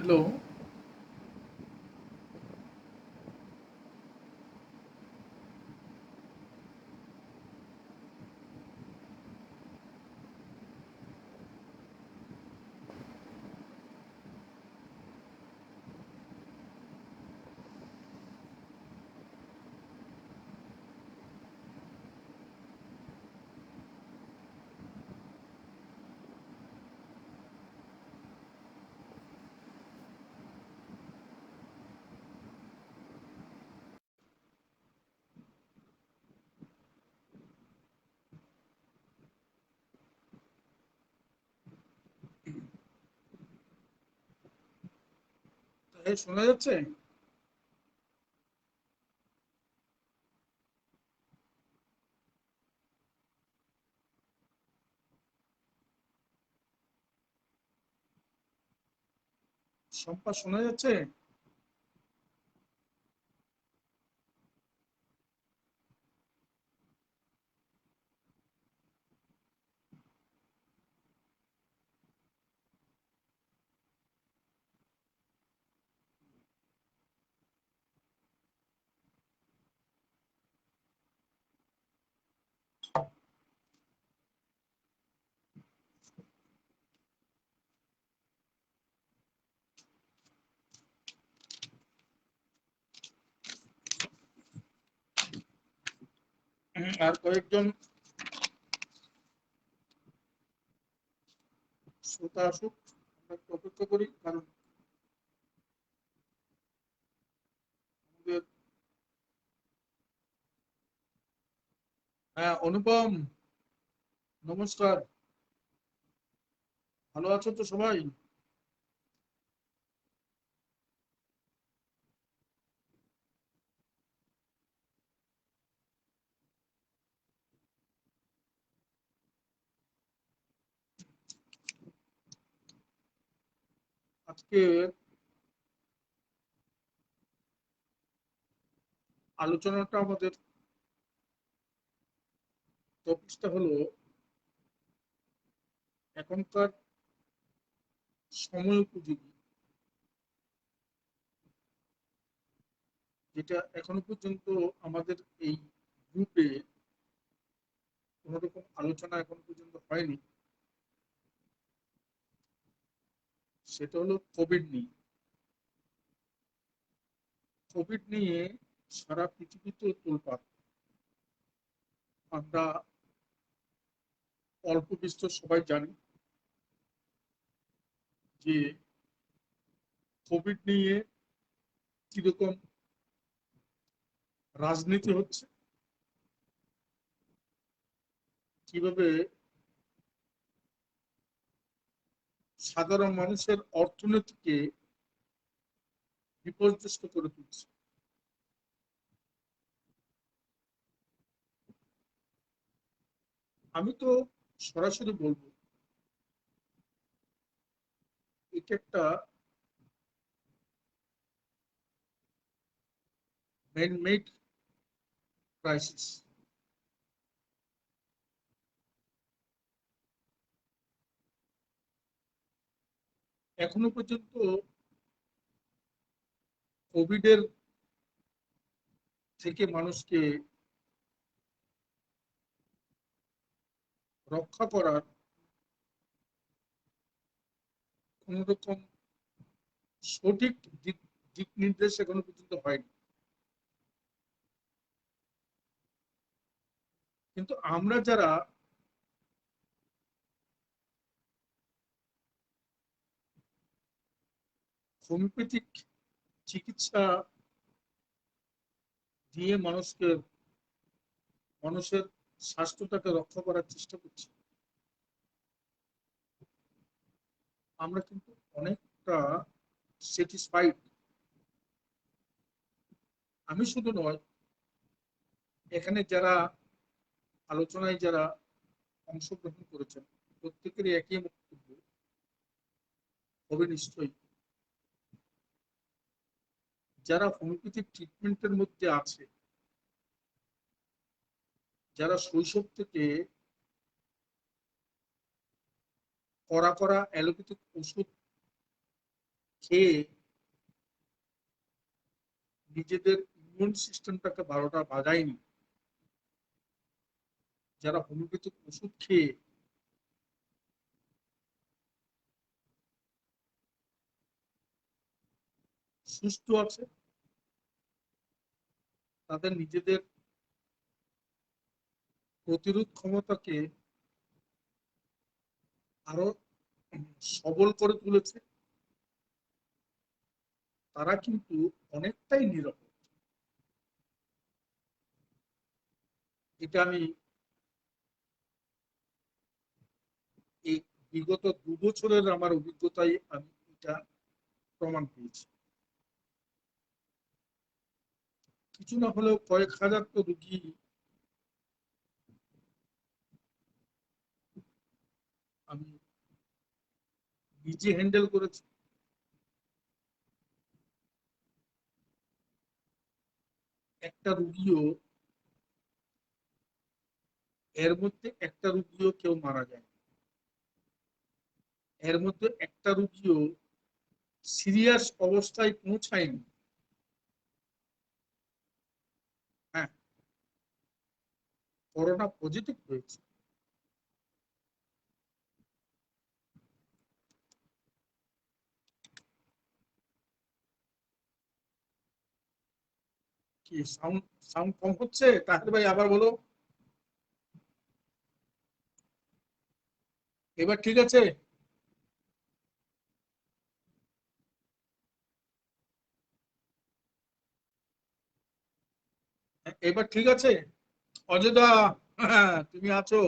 Hello. শোনা যাচ্ছে? শম্পা, শোনা যাচ্ছে? আর কয়েকজন শ্রোতা আসুক, আমরা একটু অপেক্ষা করি, কারণ আমাদের। হ্যাঁ, অনুপম, নমস্কার। ভালো আছো তো সবাই? আজকে আলোচনাটা আমাদের টপিকটা হলো এখনকার সময় উপযোগী, যেটা এখনো পর্যন্ত আমাদের এই গ্রুপে কোনো রকম আলোচনা এখনো পর্যন্ত হয়নি। সেটা হলো কোভিড নিয়ে। কোভিড নিয়ে সারা পৃথিবীতে তোলপাড়। আমরা অল্প বিস্তর সবাই জানি যে কোভিড নিয়ে কিরকম রাজনীতি হচ্ছে, কিভাবে সাধারণ মানুষের অর্থনীতিকে বিপর্যস্ত করে তুলছে। আমি তো সরাসরি বলবো, এটা একটা ম্যান মেড ক্রাইসিস। এখনো পর্যন্ত কোভিড এর থেকে মানুষকে রক্ষা করার কোন রকম সঠিক দিক দিক নির্দেশ এখনো পর্যন্ত হয়নি। কিন্তু আমরা যারা হোমিওপ্যাথিক চিকিৎসা দিয়ে মানুষের স্বাস্থ্যটাকে রক্ষা করার চেষ্টা করছি, আমরা কিন্তু অনেকটা স্যাটিসফাইড। আমি শুধু নয়, এখানে যারা আলোচনায় যারা অংশগ্রহণ করেছেন প্রত্যেকেরই একই বক্তব্য হবে নিশ্চয়ই, যারা হোমিওপ্যাথিক ট্রিটমেন্টের মধ্যে আছে, যারা শৈশব থেকে কড়া কড়া অ্যালোপ্যাথিক ওষুধ খেয়ে নিজেদের ইমিউন সিস্টেমটাকে 12টা বাজায়নি, যারা হোমিওপ্যাথিক ওষুধ খেয়ে সুস্থ আছে, তাদের নিজেদের প্রতিরোধ ক্ষমতাকে আরো সবল করে তুলেছে, তারা কিন্তু অনেকটাই নিরাপদ। এটা আমি এই বিগত 2 বছরের আমার অভিজ্ঞতায় আমি এটা প্রমাণ পেয়েছি। কিছু না হলেও কয়েক হাজার তো রুগী আমি নিজে হ্যান্ডেল করেছি। একটা রুগীও এর মধ্যে একটা রুগীও কেউ মারা যায়, এর মধ্যে একটা রুগীও সিরিয়াস অবস্থায় পৌঁছায়নি। হ্যাঁ, করোনা পজিটিভ হয়েছে। কি সাউন্ড সাউন্ড কম হচ্ছে? তাহলে ভাই আবার বলো। এবার ঠিক আছে? এবার ঠিক আছে? অযোধ্যা, হ্যাঁ, তুমি আছো,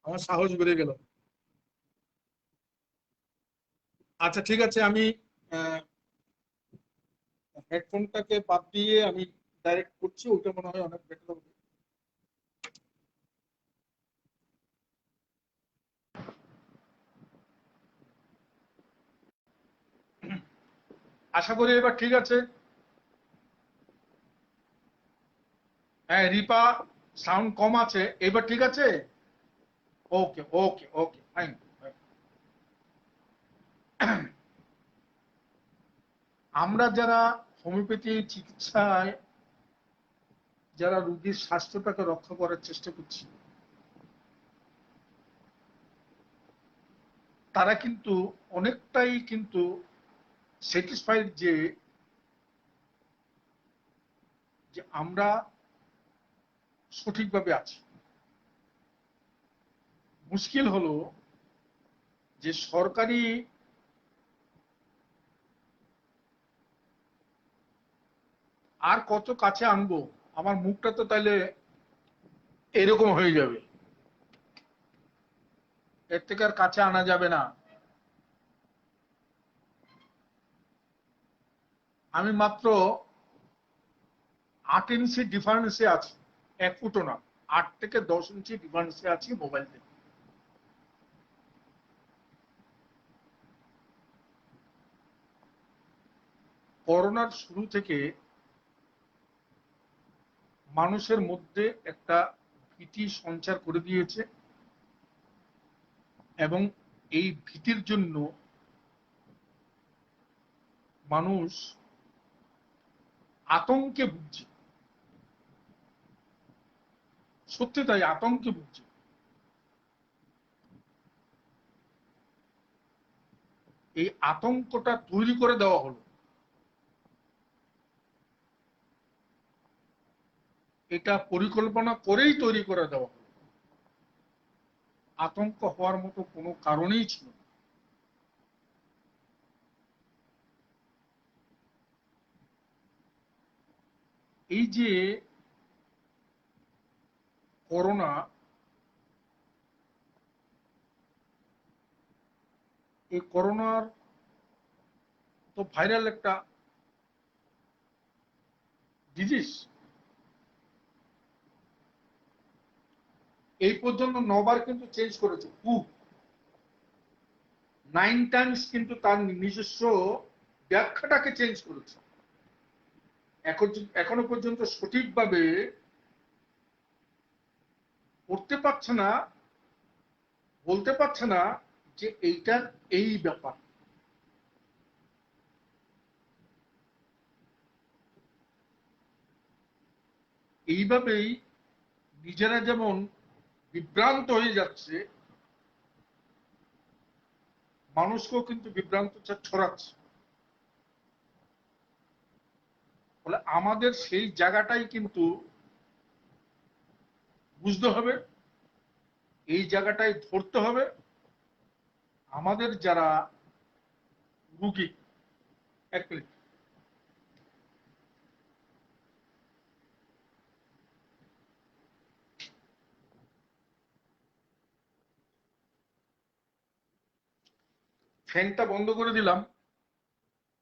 আমার সাহস বেড়ে গেল। আচ্ছা ঠিক আছে, আমি হেডফোনটাকে বাদ দিয়ে আমি ডাইরেক্ট করছি, ওটা মনে হয় অনেক বেটার হবে। আশা করি এবার ঠিক আছে। হ্যাঁ রিপা, সাউন্ড কম আছে, এবার ঠিক আছে? ওকে ওকে ওকে, ফাইন। আমরা যারা হোমিওপ্যাথি চিকিৎসায় যারা রোগীর স্বাস্থ্যটাকে রক্ষা করার চেষ্টা করছি, তারা কিন্তু অনেকটাই কিন্তু স্যাটিসফাইড যে যে আমরা সঠিকভাবে আছি। মুশকিল হলো যে সরকারি আর কত কাছে আনবো, আমার মুখটা তো তাইলে এরকম হয়ে যাবে, এর থেকে আর কাছে আনা যাবে না। আমি মাত্র 8 ইঞ্চি ডিফারেন্সে আছি, 1 ফুটও না, 8 থেকে 10 ইঞ্চি ডিফারেন্সে আছি মোবাইল থেকে। করোনার শুরু থেকে মানুষের মধ্যে একটা ভীতি সঞ্চার করে দিয়েছে, এবং এই ভীতির জন্য মানুষ আতঙ্কে ভুগছে। সত্যি তাই, আতঙ্কে ভুগছে। এই আতঙ্কটা তৈরি করে দেওয়া হলো, এটা পরিকল্পনা করেই তৈরি করে দেওয়া হলো। আতঙ্ক হওয়ার মতো কোনো কারণেই ছিল না। এই যে করোনা, এই করোনার তো ভাইরাল একটা ডিজিজ। এই পর্যন্ত 9 বার কিন্তু চেঞ্জ করেছে, 9 টাইমস কিন্তু তার নিজস্ব ব্যাখ্যাটাকে চেঞ্জ করেছে। এখনো পর্যন্ত সঠিকভাবে করতে পারছে না, বলতে পারছে না যে এইটার এই ব্যাপার। এইভাবেই নিজেরা যেমন বিভ্রান্ত হয়ে যাচ্ছে, মানুষকেও কিন্তু বিভ্রান্ত ছড়াচ্ছে। ফলে আমাদের সেই জায়গাটাই কিন্তু বুঝতে হবে, এই জায়গাটাই ধরতে হবে। আমাদের যারা রুগী, এক মিনিট, ফ্যানটা বন্ধ করে দিলাম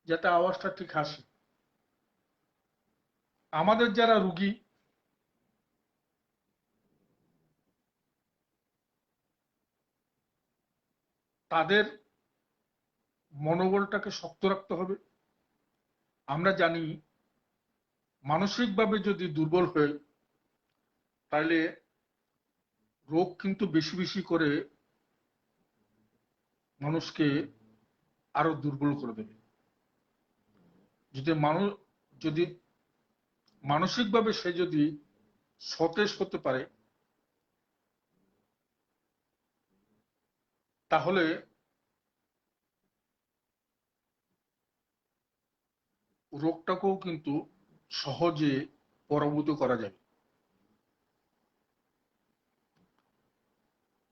যাতে আওয়াজটা ঠিক আসে। আমাদের যারা রুগী, তাদের মনোবলটাকে শক্ত রাখতে হবে। আমরা জানি মানসিকভাবে যদি দুর্বল হয় তাহলে রোগ কিন্তু বেশি বেশি করে মানুষকে আরো দুর্বল করে দেবে। যদি মানুষ যদি মানসিকভাবে সে যদি সতেজ হতে পারে, তাহলে রোগটাকেও কিন্তু সহজে পরাভূত করা যাবে।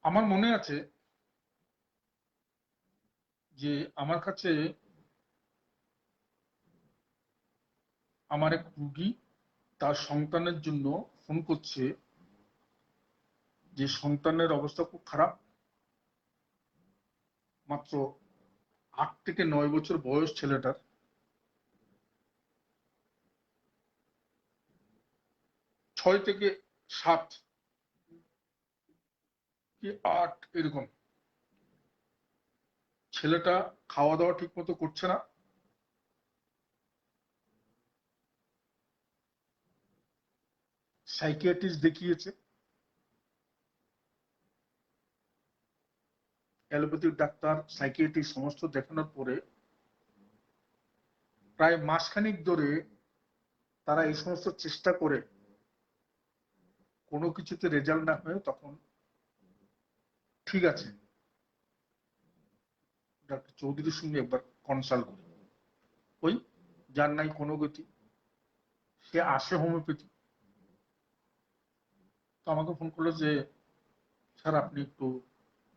আমার মনে আছে যে আমার কাছে আমার এক রুগী তার সন্তানের জন্য ফোন করছে, যে সন্তানের অবস্থা খুব খারাপ, মাত্র 8 থেকে 9 বছর বয়স ছেলেটার, 6 থেকে 7 কি 8 এরকম। ছেলেটা খাওয়া দাওয়া ঠিক মতো করছে না, সাইকিয়াট্রিস্ট দেখিয়েছে, অ্যালোপ্যাথিক ডাক্তার, সাইকিয়াট্রিস্ট সমস্ত দেখানোর পরে প্রায় মাসখানিক ধরে তারা এই সমস্ত চেষ্টা করে কোনো কিছুতে রেজাল্ট না হয়ে তখন ঠিক আছে, ডাক্তার চৌধুরীর সঙ্গে একবার কনসাল্ট করি। ওই যার নাই কোনো গতি, সে আসে হোমিওপ্যাথি। তো আমাকে ফোন করলো যে স্যার আপনি একটু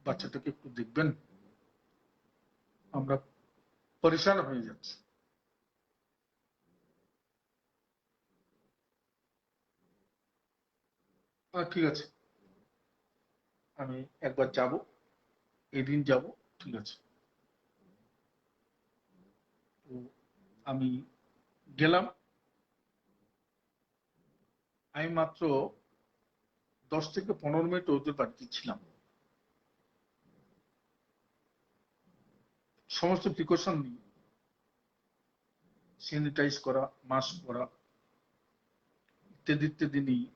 বাচ্চাটাকে একটু দেখবেন, আমরা পরেশান হয়ে যাচ্ছি। ঠিক আছে, আমি একবার যাব, এদিন যাব, ঠিক আছে। তো আমি গেলাম। আমি মাত্র 10 থেকে 15 মিনিট ওদের বাড়িতে ছিলাম। সমস্ত প্রিকশন নিয়ে, স্যানিটাইজ করা, মাস্ক পরা, ইত্যাদি ইত্যাদি নিয়ে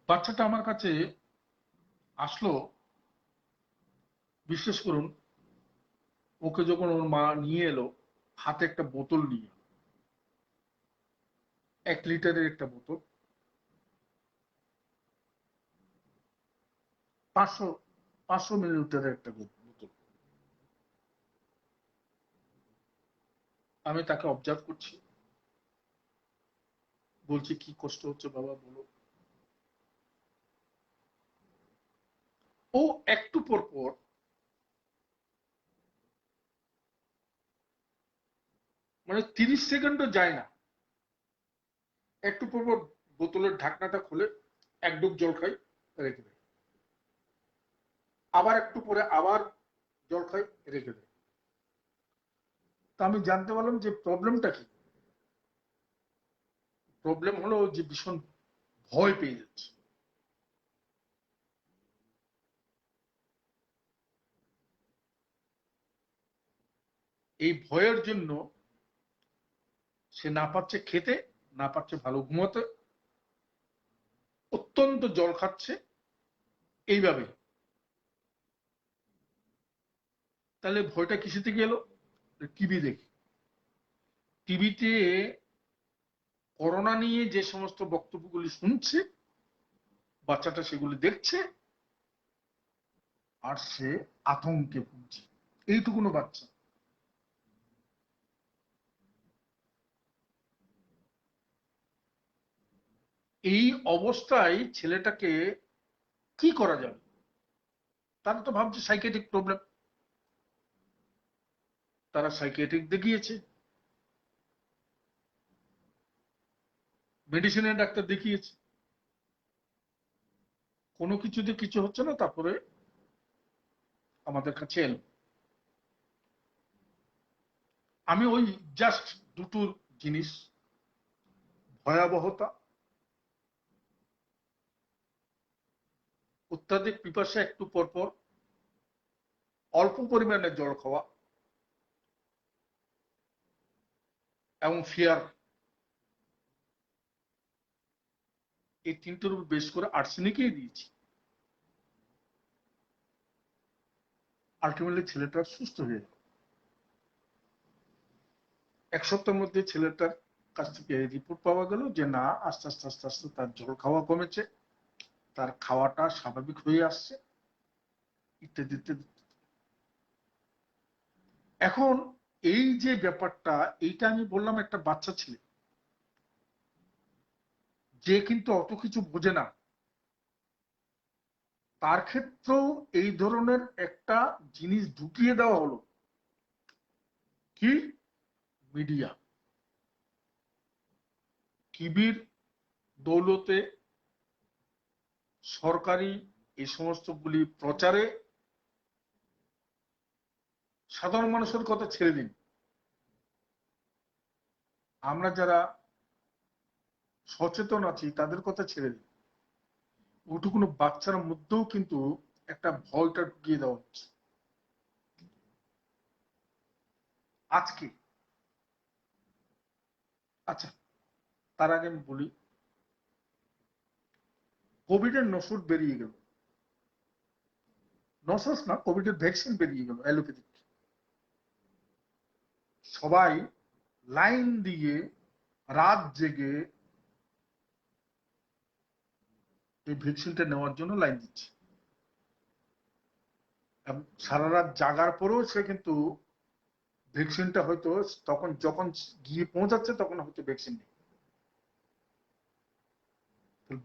বাচ্চাটা আমার কাছে আসলো। বিশ্বাস করুন, ওকে যখন ওর মা নিয়ে এলো, হাতে একটা বোতল নিয়ে, 1 লিটারের একটা বোতল, 500 500 মিলিলিটারের একটা বোতল। আমি তাকে অবজার্ভ করছি, বলছি কি কষ্ট হচ্ছে বাবা বলো। ও একটু পর পর, মানে 30 সেকেন্ডও যায় না, একটু পর পর বোতলের ঢাকনাটা খুলে এক ডুব জল খাই, রেখে দেয়, আবার একটু পরে আবার জল খাই, রেখে দেয়। তা আমি জানতে পারলাম যে প্রবলেমটা কি। প্রবলেম হলো যে ভীষণ ভয় পেয়ে যাচ্ছে। এই ভয়ের জন্য সে না পারছে খেতে, না পারছে ভালো ঘুমোতে, অত্যন্ত জল খাচ্ছে, এইভাবে। তাহলে ভয়টা কিসে থেকে এলো? টিভি দেখি। টিভিতে করোনা নিয়ে যে সমস্ত বক্তব্যগুলি শুনছে, বাচ্চাটা সেগুলি দেখছে আর সে আতঙ্কে ভুগছে। এইটুকুনো বাচ্চা। এই অবস্থায় ছেলেটাকে কি করা যাবে? তারা তো ভাবছে সাইকিয়াট্রিক প্রবলেম, তারা সাইকিয়াট্রিক দেখিয়েছে, মেডিসিনের ডাক্তার দেখিয়েছে, কোনো কিছুতে কিছু হচ্ছে না। তারপরে আমাদের কাছে এলো। আমি ওই জাস্ট দুটো জিনিস, ভয়াবহতা, অত্যাধিক পিপাসা, একটু পরপর অল্প পরিমাণে জল খাওয়া, এবং ফিয়ার, এই তিনটের উপর বেশ করে আর্সেনিকই দিয়েছি। আলটিমেটলি ছেলেটা সুস্থ হয়ে গেল। এক সপ্তাহের মধ্যে ছেলেটার কাছ থেকে রিপোর্ট পাওয়া গেল যে না, আস্তে আস্তে আস্তে আস্তে তার জল খাওয়া কমেছে, তার খাওয়াটা স্বাভাবিক হয়ে আসছে, ইত্যাদি ইত্যাদি। এখন এই যে ব্যাপারটা, এইটা আমি বললাম একটা বাচ্চা ছেলে, যে কিন্তু অত কিছু বোঝে না, তার ক্ষেত্রেও এই ধরনের একটা জিনিস ঢুকিয়ে দেওয়া হলো। কি? মিডিয়া। টিভির দৌলতে, সরকারি এই সমস্তগুলি প্রচারে, সাধারণ মানুষের কথা ছেড়ে দিন, আমরা যারা সচেতন আছি তাদের কথা ছেড়ে দিন, ওটুকুনো বাচ্চার মধ্যেও কিন্তু একটা ভয়টা ঢুকিয়ে দেওয়া হচ্ছে। আজকে, আচ্ছা, তার আগে আমি বলি, কোভিডের নসুর বেরিয়ে গেল, নসস না, কোভিডের ভ্যাকসিন বেরিয়ে গেল অ্যালোপ্যাথিক। সবাই লাইন দিয়ে রাত জেগে এই ভ্যাকসিনটা নেওয়ার জন্য লাইন দিচ্ছে, এবং সারা রাত জাগার পরেও সে কিন্তু ভ্যাকসিনটা হয়তো তখন যখন গিয়ে পৌঁছাচ্ছে তখন হয়তো ভ্যাকসিন নেই।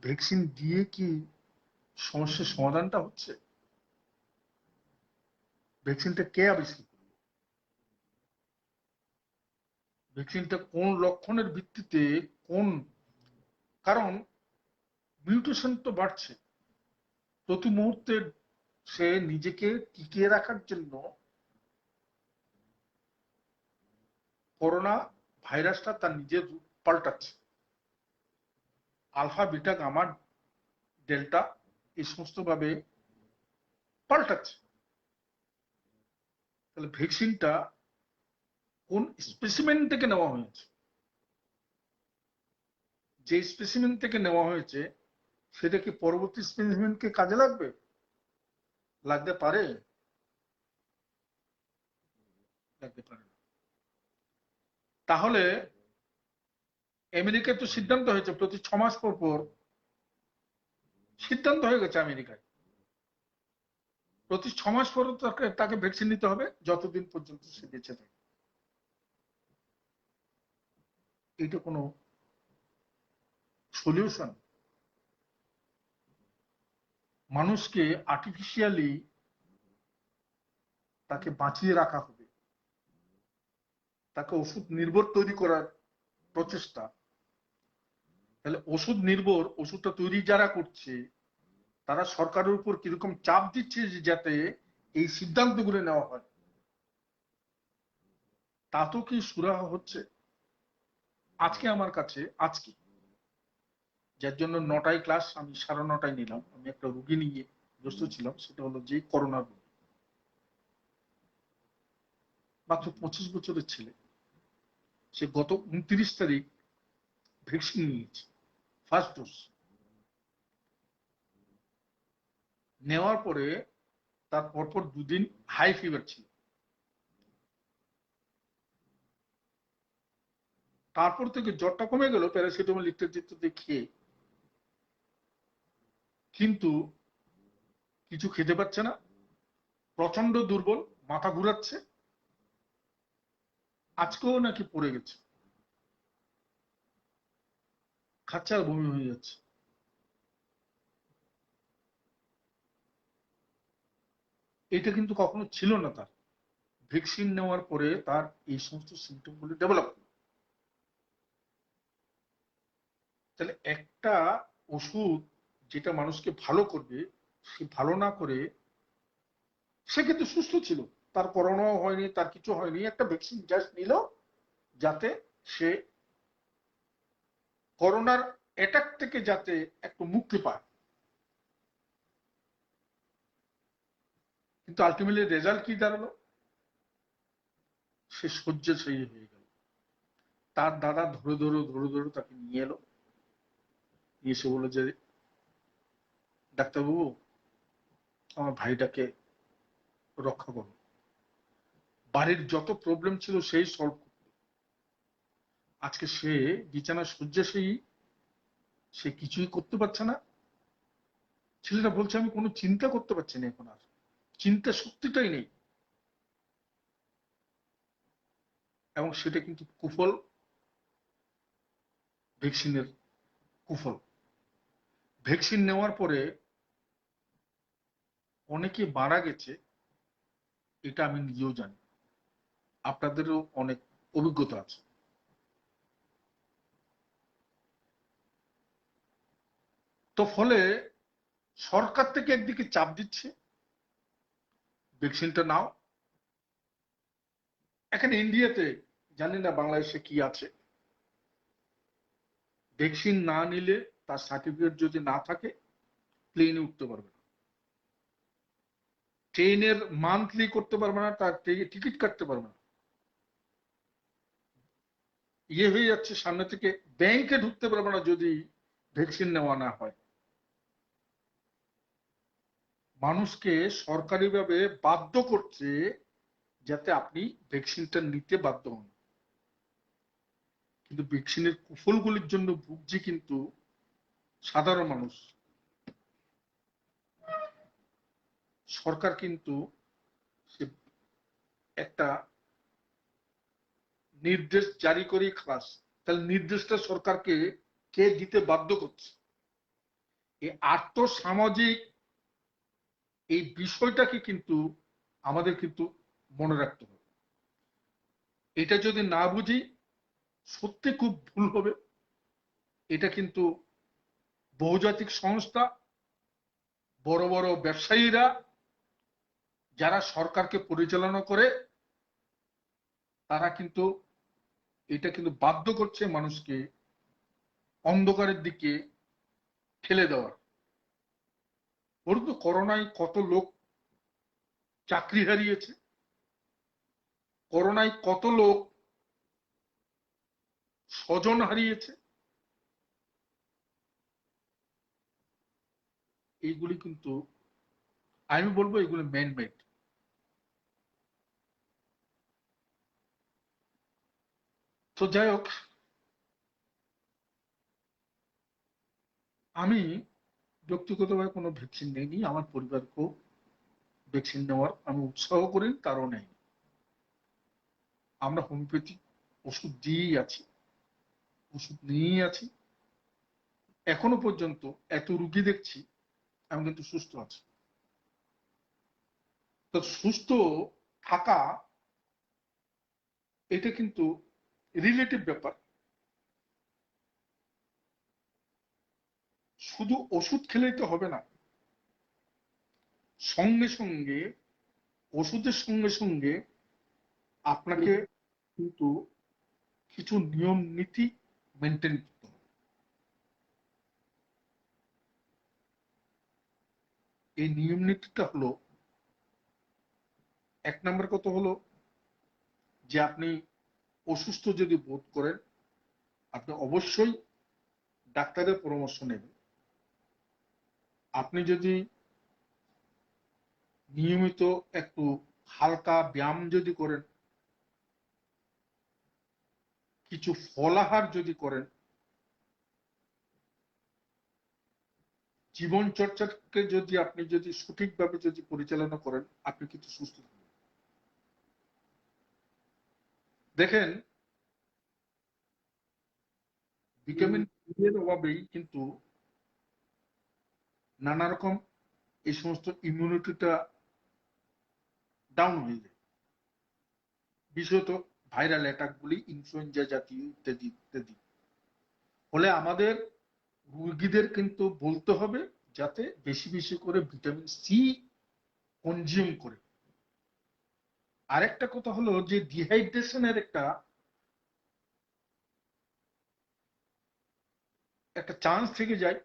ভ্যাকসিন দিয়ে কি সমস্যার সমাধানটা হচ্ছে? ভ্যাকসিনটা কে আবিষ্কার করলো? ভ্যাকসিনটা কোন লক্ষণের ভিত্তিতে, কোন, কারণ মিউটেশন তো বাড়ছে প্রতি মুহূর্তে। সে নিজেকে টিকিয়ে রাখার জন্য করোনা ভাইরাসটা তার নিজের রূপ পাল্টাচ্ছে, আলফা বিটা গামা ডেল্টা এই সমস্ত ভাবে পাল্টাচ্ছে। তাহলে ভ্যাকসিনটা কোন স্পেসিমেন থেকে নেওয়া হয়েছে? যে স্পেসিমেন থেকে নেওয়া হয়েছে সেটা কি পরবর্তী স্পেসিমেনকে কাজে লাগবে? লাগতে পারে, লাগতে পারে না। তাহলে আমেরিকায় তো সিদ্ধান্ত হয়েছে প্রতি 6 মাস পর পর, সিদ্ধান্ত হয়ে গেছে আমেরিকায়, প্রতি 6 মাস পর তাকে তাকে ভ্যাকসিন নিতে হবে যতদিন পর্যন্ত সে বেঁচে থাকে। এইটা কোনো সলিউশন? মানুষকে আর্টিফিশিয়ালি তাকে বাঁচিয়ে রাখা হবে, তাকে ওষুধ নির্ভর তৈরি করার প্রচেষ্টা। তাহলে ওষুধ নির্ভর, ওষুধটা তৈরি যারা করছে তারা সরকারের উপর কিরকম চাপ দিচ্ছে যে যাতে এই সিদ্ধান্তগুলো নেওয়া হয়, তা তো কি সুরাহা হচ্ছে? আজকে আমার কাছে, আজকে যার জন্য 9টায় ক্লাস, আমি 9:30 নিলাম, আমি একটা রুগী নিয়ে ব্যস্ত ছিলাম, সেটা হলো যে করোনা রোগী, মাত্র 25 বছরের ছেলে। সে গত 29 তারিখ ভ্যাকসিন নিয়েছে, ফার্স্ট ডোজ। নেওয়ার পরে তার পরপর 2 দিন হাই ফিভার ছিল, তারপর থেকে জ্বরটা কমে গেল প্যারাসিটামল ইত্যাদি খেয়ে, কিন্তু কিছু খেতে পাচ্ছে না, প্রচন্ড দুর্বল, মাথা ঘুরাচ্ছে, আজকেও নাকি পড়ে গেছে, খাচ্ছে আর বমি হয়ে যাচ্ছে। এটা কিন্তু কখনো ছিল না তার, ভ্যাকসিন নেওয়ার পরে তার এই সমস্ত সিমটম গুলি ডেভেলপ। তাহলে একটা ওষুধ যেটা মানুষকে ভালো করবে, সে ভালো না করে, সে কিন্তু সুস্থ ছিল, তার করোনাও হয়নি, তার কিছু হয়নি, একটা ভ্যাকসিন জাস্ট নিল যাতে সে করোনার অ্যাটাক থেকে যাতে একটু মুক্তি পায়। কিন্তু আলটিমেটলি রেজাল্ট কি দাঁড়ালো, সে শয্যাশায়ী হয়ে গেল। তার দাদা ধরে ধরে তাকে নিয়ে এলো, নিয়ে এসে বললো যে ডাক্তারবাবু আমার ভাইটাকে রক্ষা করো, বাড়ির যত প্রবলেম ছিল সেই সলভ করতে। আজকে সে বিছানা শয্যাশায়ী, সে কিছুই করতে পারছে না। ছেলেটা বলছে আমি কোনো চিন্তা করতে পারছি না, এখন আর চিন্তা শক্তিটাই নেই। এবং সেটা কিন্তু কুফল, ভ্যাকসিনের কুফল। ভ্যাকসিন নেওয়ার পরে অনেকে মারা গেছে, এটা আমি নিজেও জানি, আপনাদেরও অনেক অভিজ্ঞতা আছে। তো ফলে সরকার থেকে একদিকে চাপ দিচ্ছে ভ্যাকসিনটা নাও। এখানে ইন্ডিয়াতে, জানি না বাংলাদেশে কি আছে, ভ্যাকসিন না নিলে তার সার্টিফিকেট যদি না থাকে প্লেনে উঠতে পারবে না, ট্রেনের মান্থলি করতে পারবে না, তার টিকিট কাটতে পারবে না, ইয়ে হয়ে যাচ্ছে, সামনে থেকে ব্যাংকে ঢুকতে পারবে না যদি ভ্যাকসিন নেওয়া না হয়। মানুষকে সরকারিভাবে বাধ্য করছে যাতে আপনি ভ্যাকসিনটা নিতে বাধ্য হন। কিন্তু ভ্যাকসিনের কুফলগুলির জন্য ভুগছে কিন্তু সাধারণ মানুষ। সরকার কিন্তু সে একটা নির্দেশ জারি করেই খালাস। তাহলে নির্দেশটা সরকারকে কে দিতে বাধ্য করছে? এই আর্থসামাজিক এই বিষয়টাকে কিন্তু আমাদের কিন্তু মনে রাখতে হবে। এটা যদি না বুঝি সত্যি খুব ভুল হবে। এটা কিন্তু বহুজাতিক সংস্থা, বড় বড় ব্যবসায়ীরা যারা সরকারকে পরিচালনা করে, তারা কিন্তু এটা কিন্তু বাধ্য করছে মানুষকে অন্ধকারের দিকে ঠেলে দেওয়ার। বলুন তো, করোনায় কত লোক চাকরি হারিয়েছে, করোনায় কত লোক স্বজন হারিয়েছে। এইগুলি কিন্তু আমি বলবো এগুলো ম্যান মেড। তো যাই হোক, আমি ব্যক্তিগতভাবে কোনো ভ্যাকসিন নেইনি, আমার পরিবারকেও ভ্যাকসিন নেওয়ার আমি উৎসাহ করি, তারও নেই। আমরা হোমিওপ্যাথিক ওষুধ দিয়েই আছি, ওষুধ নিয়েই আছি, এখনো পর্যন্ত এত রুগী দেখছি, আমি কিন্তু সুস্থ আছি। তো সুস্থ থাকা এটা কিন্তু রিলেটিভ ব্যাপার। শুধু ওষুধ খেলেই তো হবে না, সঙ্গে সঙ্গে ওষুধের সঙ্গে সঙ্গে আপনাকে কিন্তু কিছু নিয়ম নীতি মেনটেন করতে হবে। এই নিয়ম নীতিটা হলো, এক নম্বর কথা হলো যে আপনি অসুস্থ যদি বোধ করেন, আপনি অবশ্যই ডাক্তারের পরামর্শ নেবেন। আপনি যদি নিয়মিত একটু হালকা ব্যায়াম যদি করেন, কিছু ফলাহার যদি করেন, জীবন চর্চাকে যদি আপনি যদি সঠিকভাবে যদি পরিচালনা করেন, আপনি কিন্তু সুস্থ থাকবেন। দেখেন, ভিটামিন ডি এর অভাবেই কিন্তু নানা রকম এই সমস্ত ইমিউনিটিটা ডাউন হয়ে যায়, বিশেষত ভাইরাল অ্যাটাক গুলি, ইনফ্লুয়েঞ্জা জাতীয় ইত্যাদি ইত্যাদি। ফলে আমাদের রোগীদের কিন্তু বলতে হবে যাতে বেশি বেশি করে ভিটামিন সি কনজিউম করে। আরেকটা কথা হলো যে ডিহাইড্রেশনের একটা একটা চান্স থেকে যায়,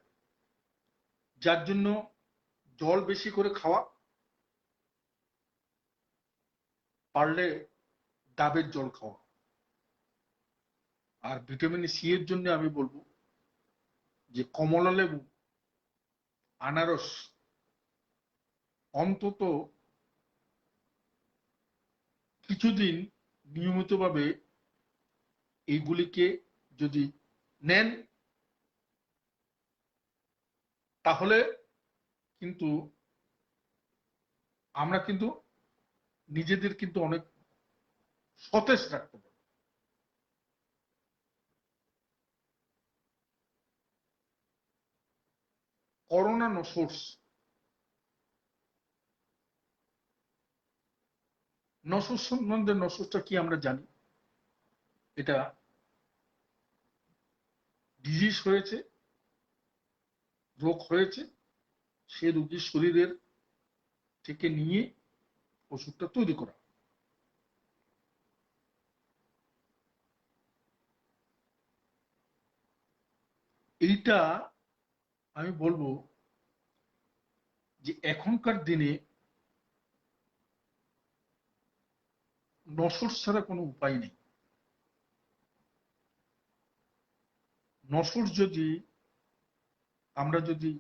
যার জন্য জল বেশি করে খাওয়া, পারলে ডাবের জল খাওয়া। আর ভিটামিন সি এর জন্য আমি বলবো যে কমলা লেবু, আনারস অন্তত কিছুদিন নিয়মিতভাবে এইগুলিকে যদি নেন, তাহলে কিন্তু আমরা কিন্তু নিজেদের কিন্তু অনেক সতেজ রাখতে পারি। করোনা নসোর্স, নসোর্স সম্বন্ধে, নসোর্সটা কি আমরা জানি। এটা ডিজিজ হয়েছে, রোগ হয়েছে, সে রোগীর শরীরের থেকে নিয়ে ওষুধটা তৈরি করা। এইটা আমি বলবো যে এখনকার দিনে নসর ছাড়া কোনো উপায় নেই। নসর যদি আমরা যদি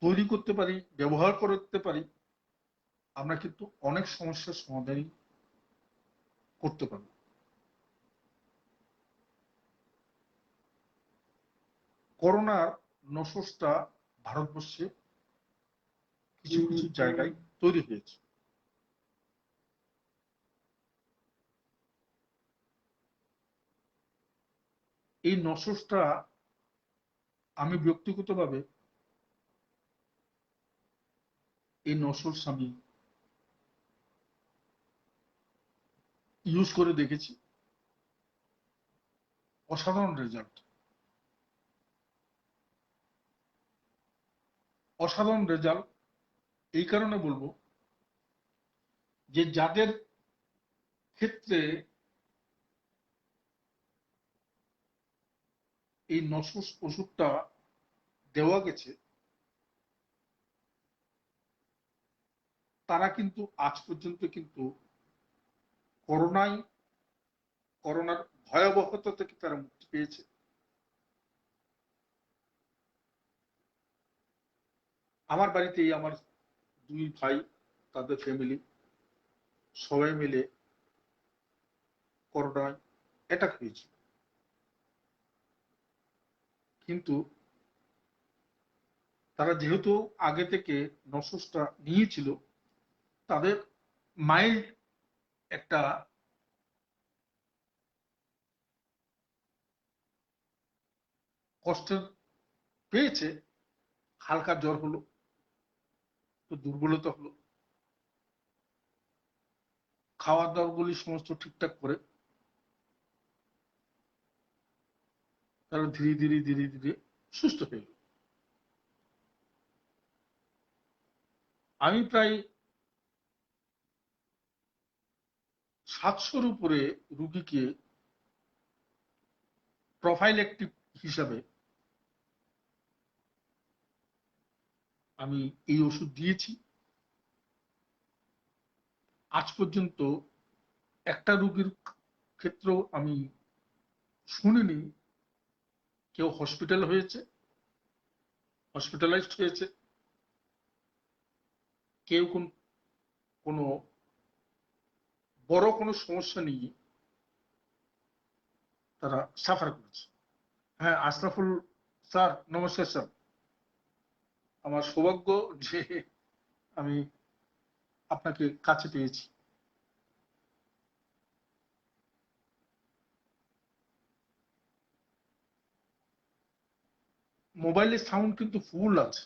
তৈরি করতে পারি, ব্যবহার করতে পারি, আমরা কিন্তু অনেক সমস্যার সমাধান করতে পারব। করোনার নসরটা ভারতবর্ষে কিছু কিছু জায়গায় তৈরি হয়েছে। এই নসরটা আমি ব্যক্তিগতভাবে এই নসর আমি ইউজ করে দেখেছি, অসাধারণ রেজাল্ট, অসাধারণ রেজাল্ট। এই কারণে বলবো যে যাদের ক্ষেত্রে এই নসর ওষুধটা দেওয়া গেছে, তারা কিন্তু আজ পর্যন্ত কিন্তু করোনার ভয়াবহতা থেকে তারা মুক্তি পেয়েছে। আমার বাড়িতেই আমার দুই ভাই, তাদের ফ্যামিলি সবাই মিলে করোনায় অ্যাটাক হয়েছে, কিন্তু তারা যেহেতু আগে থেকে নসসটা নিয়েছিল, তাদের মাইল্ড একটা কষ্ট পেয়েছে, হালকা জ্বর হলো, তো দুর্বলতা হলো, খাওয়া দাওয়া গুলি সমস্ত ঠিকঠাক করে তারা ধীরে ধীরে ধীরে ধীরে সুস্থ হয়ে গেল। আমি প্রায় 700-র উপরে রুগীকে প্রোফাইলেক্টিভ হিসাবে আমি এই ওষুধ দিয়েছি। আজ পর্যন্ত একটা রোগীর ক্ষেত্রেও আমি শুনিনি কেউ হসপিটালাইজড হয়েছে, কেউ কোনো বড় কোনো সমস্যা নিয়ে তারা সাফার করেছে। হ্যাঁ, আশরাফুল স্যার, নমস্কার স্যার। আমার সৌভাগ্য যে আমি আপনাকে কাছে পেয়েছি। মোবাইলের সাউন্ড কিন্তু ফুল আছে,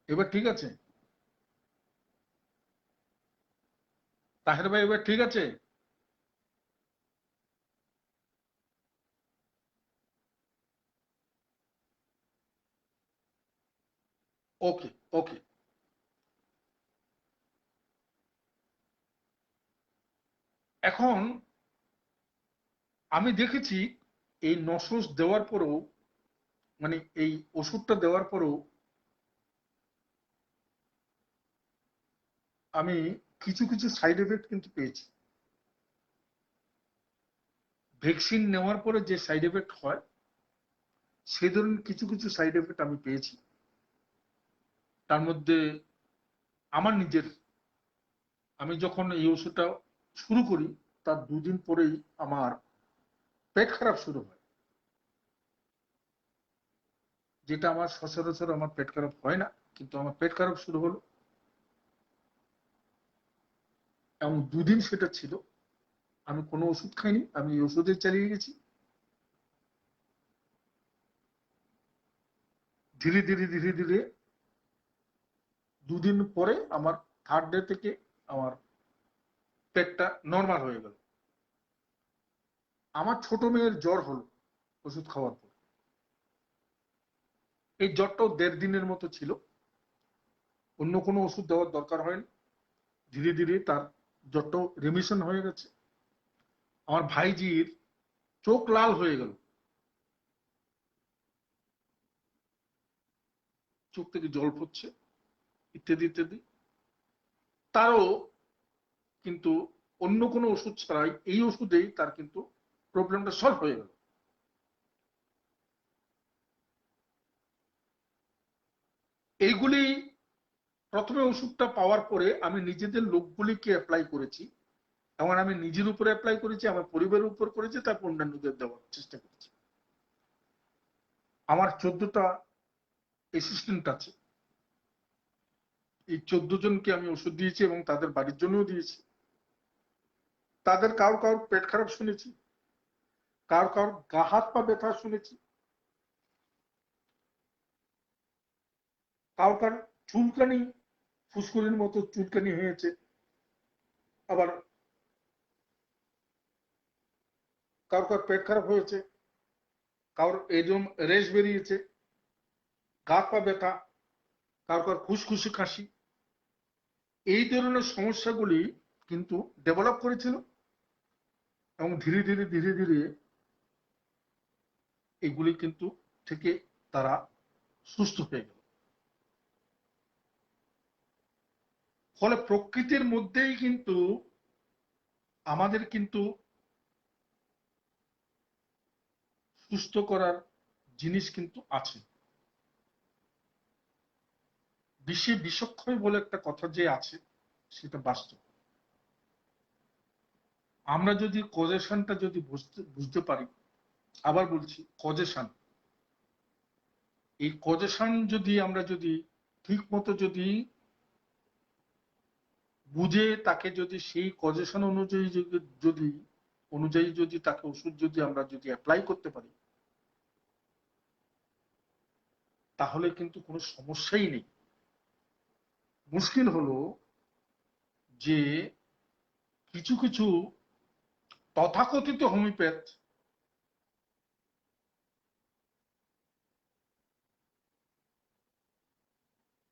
এবার ঠিক আছে? তাহের ভাই, এবার ঠিক আছে? ওকে, ওকে। এখন আমি দেখেছি এই নসোস দেওয়ার পরেও, মানে এই ওষুধটা দেওয়ার পরেও আমি কিছু কিছু সাইড এফেক্ট কিন্তু পেয়েছি। ভ্যাকসিন নেওয়ার পরে যে সাইড এফেক্ট হয়, সেই ধরনের কিছু কিছু সাইড এফেক্ট আমি পেয়েছি। তার মধ্যে আমার নিজের, আমি যখন এই ওষুধটা শুরু করি তার 2 দিন পরেই আমার পেট খারাপ শুরু হয়, যেটা আমার সচরাচর আমার পেট খারাপ হয় না, কিন্তু আমার পেট খারাপ শুরু হলো এবং 2 দিন সেটা ছিল। আমি কোনো ওষুধ খাইনি, আমি এই ওষুধে চালিয়ে গেছি। ধীরে ধীরে ধীরে ধীরে 2 দিন পরে আমার থার্ড ডে থেকে আমার পেটটা নর্মাল হয়ে গেল। আমার ছোট মেয়ের জ্বর হলো ওষুধ খাওয়ার পর। এই জ্বরটাও 1.5 দিনের মতো ছিল, অন্য কোনো ওষুধ দেওয়ার দরকার হয়নি। ধীরে ধীরে তার জ্বরটাও রিমিশন হয়ে গেছে। আমার ভাইজির চোখ লাল হয়ে গেল, চোখ থেকে জল পড়ছে, ইত্যাদি ইত্যাদি। তারও কিন্তু অন্য কোনো ওষুধ ছাড়াই এই ওষুধেই তার কিন্তু প্রবলেমটা সলভ হয়ে গেল। এইগুলি প্রথমে ওষুধটা পাওয়ার পরে আমি নিজেদের লোকগুলিকে অ্যাপ্লাই করেছি, এবং আমি নিজের উপরে অ্যাপ্লাই করেছি, আমার পরিবারের উপর করেছি, তারপর অন্যান্যদের দেওয়ার চেষ্টা করেছি। আমার 14টা অ্যাসিস্ট্যান্ট আছে, এই 14 জনকে আমি ওষুধ দিয়েছি এবং তাদের বাড়ির জন্যও দিয়েছি। তাদের কারোর কারোর পেট খারাপ শুনেছি, কারোর কারোর গা হাত পা ব্যথা শুনেছি, কারোর কারোর চুলকানি, ফুসকুড়ির মতো চুলকানি হয়েছে, আবার কারোর কারোর পেট খারাপ হয়েছে, কারোর এরকম রেশ বেরিয়েছে, গা পা ব্যথা, কারোর কারোর খুসখুসি কাশি। এই ধরনের সমস্যাগুলি কিন্তু ডেভেলপ করেছিল এবং ধীরে ধীরে ধীরে ধীরে এগুলি কিন্তু থেকে তারা সুস্থ হয়ে গেল। ফলে প্রকৃতির মধ্যেই কিন্তু আমাদের কিন্তু সুস্থ করার জিনিস কিন্তু আছে। বিশ্বে বিষক্ষয় বলে একটা কথা যে আছে, সেটা বাস্তব। আমরা যদি কজেশনটা যদি বুঝতে পারি, আবার বলছি কজেশন, এই কজেশন যদি আমরা যদি ঠিক মতো যদি বুঝে তাকে যদি সেই কজেশন অনুযায়ী যদি যদি তাকে ওষুধ যদি আমরা যদি অ্যাপ্লাই করতে পারি, তাহলে কিন্তু কোনো সমস্যাই নেই। মুশকিল হলো যে কিছু কিছু তথাকথিত হোমিওপ্যাথ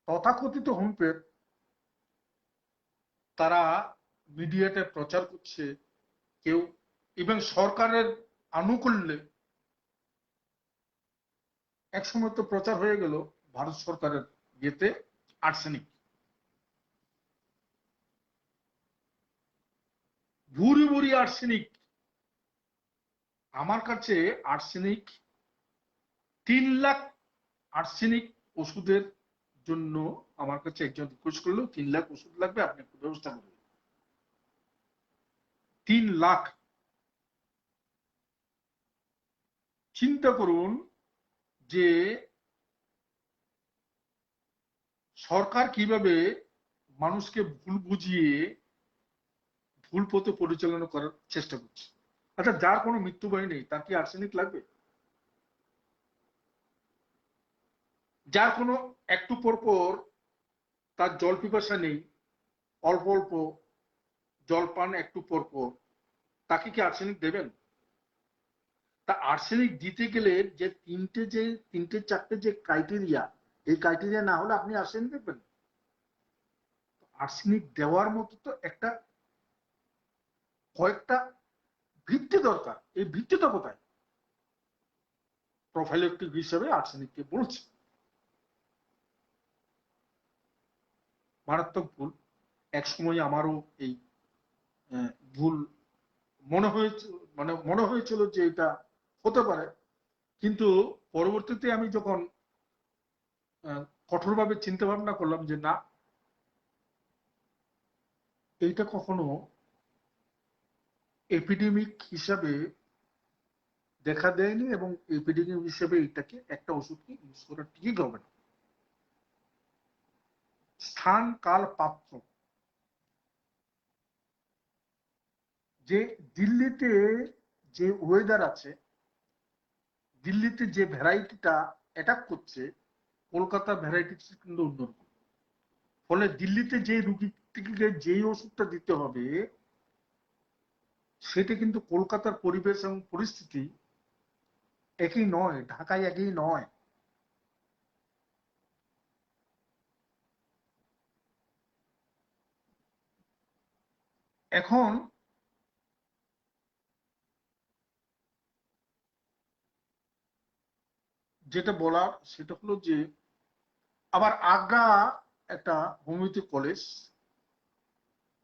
তথাকথিত হোমিওপ্যাথ তারা মিডিয়াতে প্রচার করছে, কেউ ইভেন সরকারের আনুকূল্যে একসময় তো প্রচার হয়ে গেল ভারত সরকারের ইয়েতে আর্সেনিক, ভুরি ভুরি আর্সেনিক। আমার কাছে আর্সেনিক 3 লাখ আর্সেনিক ওষুধের জন্য আমার কাছে একজন রিকোয়েস্ট করলো 3 লাখ ওষুধ লাগবে, আপনি একটু ব্যবস্থা করবেন। 3 লাখ। চিন্তা করুন যে সরকার কিভাবে মানুষকে ভুল বুঝিয়ে ভুল পথে পরিচালনা করার চেষ্টা করছে। আচ্ছা, যার কোনো মৃত্যু ভয় নেই তার কি আর্সেনিক লাগবে? যার কোনো একটু পর পর তার জল পিপাসা নেই, অল্প অল্প জল পান একটু পর পর, তাকে কি আর্সেনিক দেবেন? তা আর্সেনিক দিতে গেলে যে তিনটে চারটে যে ক্রাইটেরিয়া, এই ক্রাইটেরিয়া না হলে আপনি আর্সেনিক দেবেন? আর্সেনিক দেওয়ার মতো তো একটা কয়েকটা ভিত্তি দরকার। এই ভিত্তিটা কোথায়? প্রোফাইলেকটিক হিসেবে আর্সেনিককে বলছে। মারাত্মক ভুল। এক সময় আমারও এই ভুল মনে হয়েছে, মানে মনে হয়েছিল যে এটা হতে পারে, কিন্তু পরবর্তীতে আমি যখন কঠোরভাবে চিন্তা ভাবনা করলাম যে না, এইটা কখনো এপিডেমিক হিসাবে দেখা দেয়নি, এবং এপিডেমিক হিসেবে এটাকে একটা ওষুধকে ইউজ করা ঠিক হবে না। স্থান, কাল, পাত্র। যে দিল্লিতে যে ওয়েদার আছে, দিল্লিতে যে ভ্যারাইটিটা অ্যাটাক করছে, কলকাতা ভ্যারাইটি কিন্তু অন্যরকম। ফলে দিল্লিতে যে রুগীকে যেই ওষুধটা দিতে হবে, সেটা কিন্তু কলকাতার পরিবেশ এবং পরিস্থিতি একই নয়, ঢাকায় একই নয়। এখন যেটা বলার সেটা হলো যে, আবার আগ্রা একটা হোমিওপ্যাথি কলেজ,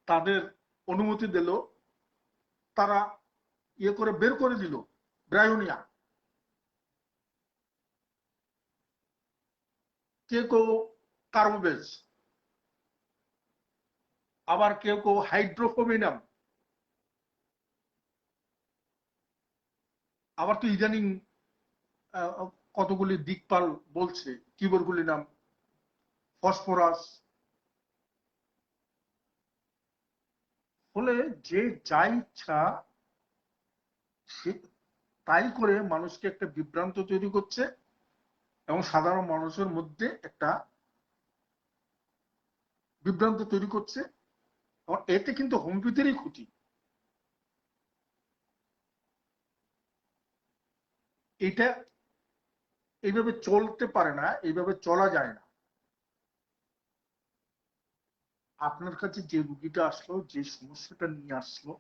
তাদের অনুমতি দিল, তারা ইয়ে করে বের করে দিল ব্রায়োনিয়া। কেউ কেউ কার্বোবেজ, আবার কেউ কেউ হাইড্রোফোমিনাম, আবার তো ইদানিং কতগুলি দিকপাল বলছে কিবোর্ডগুলি নাম, ফসফরাস। ফলে যে যা ইচ্ছা সে তাই করে মানুষকে একটা বিভ্রান্ত তৈরি করছে, এবং সাধারণ মানুষের মধ্যে একটা বিভ্রান্ত তৈরি করছে, এবং এতে কিন্তু হোমিওপ্যাথিরই ক্ষতি। এটা এইভাবে চলতে পারে না, এইভাবে চলা যায় না। আপনার কাছে যে রুগীটা আসলো, যে সমস্যাটা নিয়ে আসলো,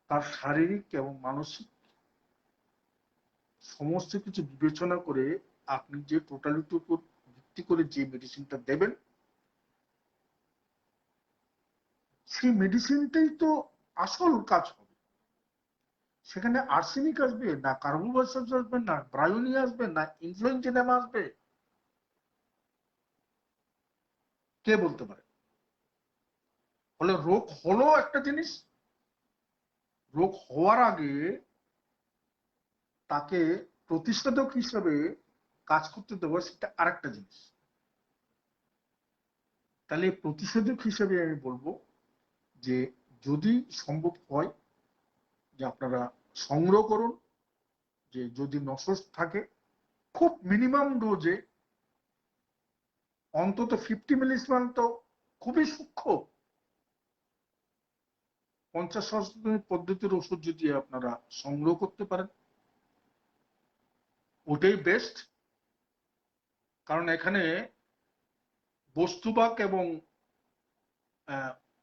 তার শারীরিক এবং মানসিক সমস্ত কিছু বিবেচনা করে আপনি যে টোটালিটির উপর ভিত্তি করে যে মেডিসিনটা দেবেন, সেই মেডিসিনটাই তো আসল কাজ হবে। সেখানে আর্সেনিক আসবে না, কার্বোভাইরাস আসবে না, ব্রায়োনিয়া আসবে না, ইনফ্লুয়েঞ্জা আসবে, কে বলতে পারে? ফলে রোগ হলো একটা জিনিস, রোগ হওয়ার আগে তাকে প্রতিষেধক হিসেবে কাজ করতে দেবো, সেটা আরেকটা জিনিস। তাহলে প্রতিষেধক হিসেবে আমি বলবো যে যদি সম্ভব হয় যে আপনারা সংগ্রহ করুন, যে যদি নসস থাকে, খুব মিনিমাম ডোজে অন্তত 50 মিলিগ্রাম, তো খুবই সূক্ষ্ম 50 পদ্ধতির ওষুধ যদি আপনারা সংগ্রহ করতে পারেন, ওটাই বেস্ট। কারণ এখানে বস্তুবাক এবং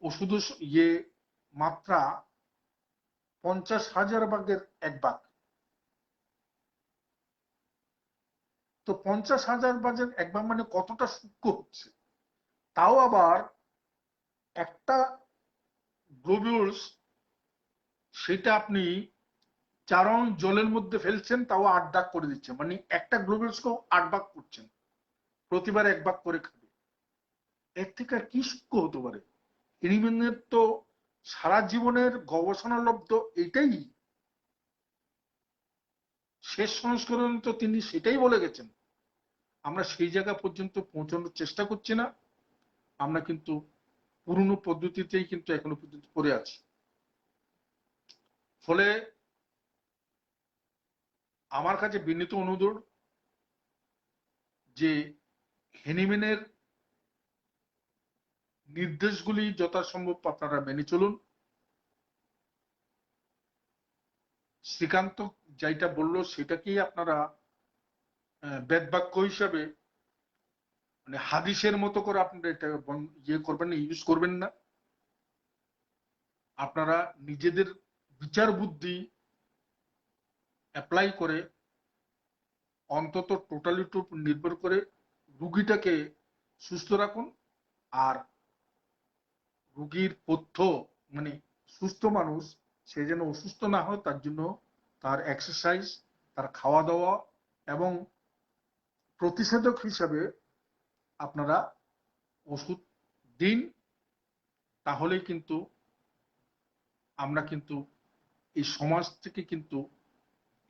ওষুধ ইয়ে মাত্রা 50,000 ভাগের 1 ভাগ। তো 50,000 ভাগের 1 ভাগ মানে কতটা সূক্ষ্ম হচ্ছে। তাও আবার একটা গ্লোবিউলস, সেটা আপনি 4 আউন্স জলের মধ্যে ফেলছেন, তাও 8 দাগ করে দিচ্ছে, মানে একটা গ্লোবিউলসকেও 8 ভাগ করছেন, প্রতিবার 1 ভাগ করে খাবে। এর থেকে আর কি সূক্ষ্ম হতে পারে? এনিমেনের তো সারা জীবনের গবেষণালব্ধ এটাই, শেষ সংস্করণ তো তিনি সেটাই বলে গেছেন। আমরা সেই জায়গা পর্যন্ত পৌঁছানোর চেষ্টা করছি না, আমরা কিন্তু পুরনো পদ্ধতিতেই কিন্তু এখনো পর্যন্ত পড়ে আছি। ফলে আমার কাছে বিনীত অনুরোধ যে হেনিম্যানের নির্দেশগুলি যথাসম্ভব আপনারা মেনে চলুন। শ্রীকান্ত যেটা বলল সেটাকেই আপনারা বেদবাক্য হিসাবে, মানে হাদিসের মতো করে আপনারা এটা ইয়ে করবেন না, ইউজ করবেন না। আপনারা নিজেদের বিচার বুদ্ধি অ্যাপ্লাই করে অন্তত টোটালিটির উপর নির্ভর করে রুগীটাকে সুস্থ রাখুন। আর রুগীর পথ্য, মানে সুস্থ মানুষ সে যেন অসুস্থ না হয় তার জন্য তার এক্সারসাইজ, তার খাওয়া দাওয়া এবং প্রতিষেধক হিসাবে আপনারা ওষুধ দিন। তাহলেই কিন্তু আমরা কিন্তু এই সমাজ থেকে কিন্তু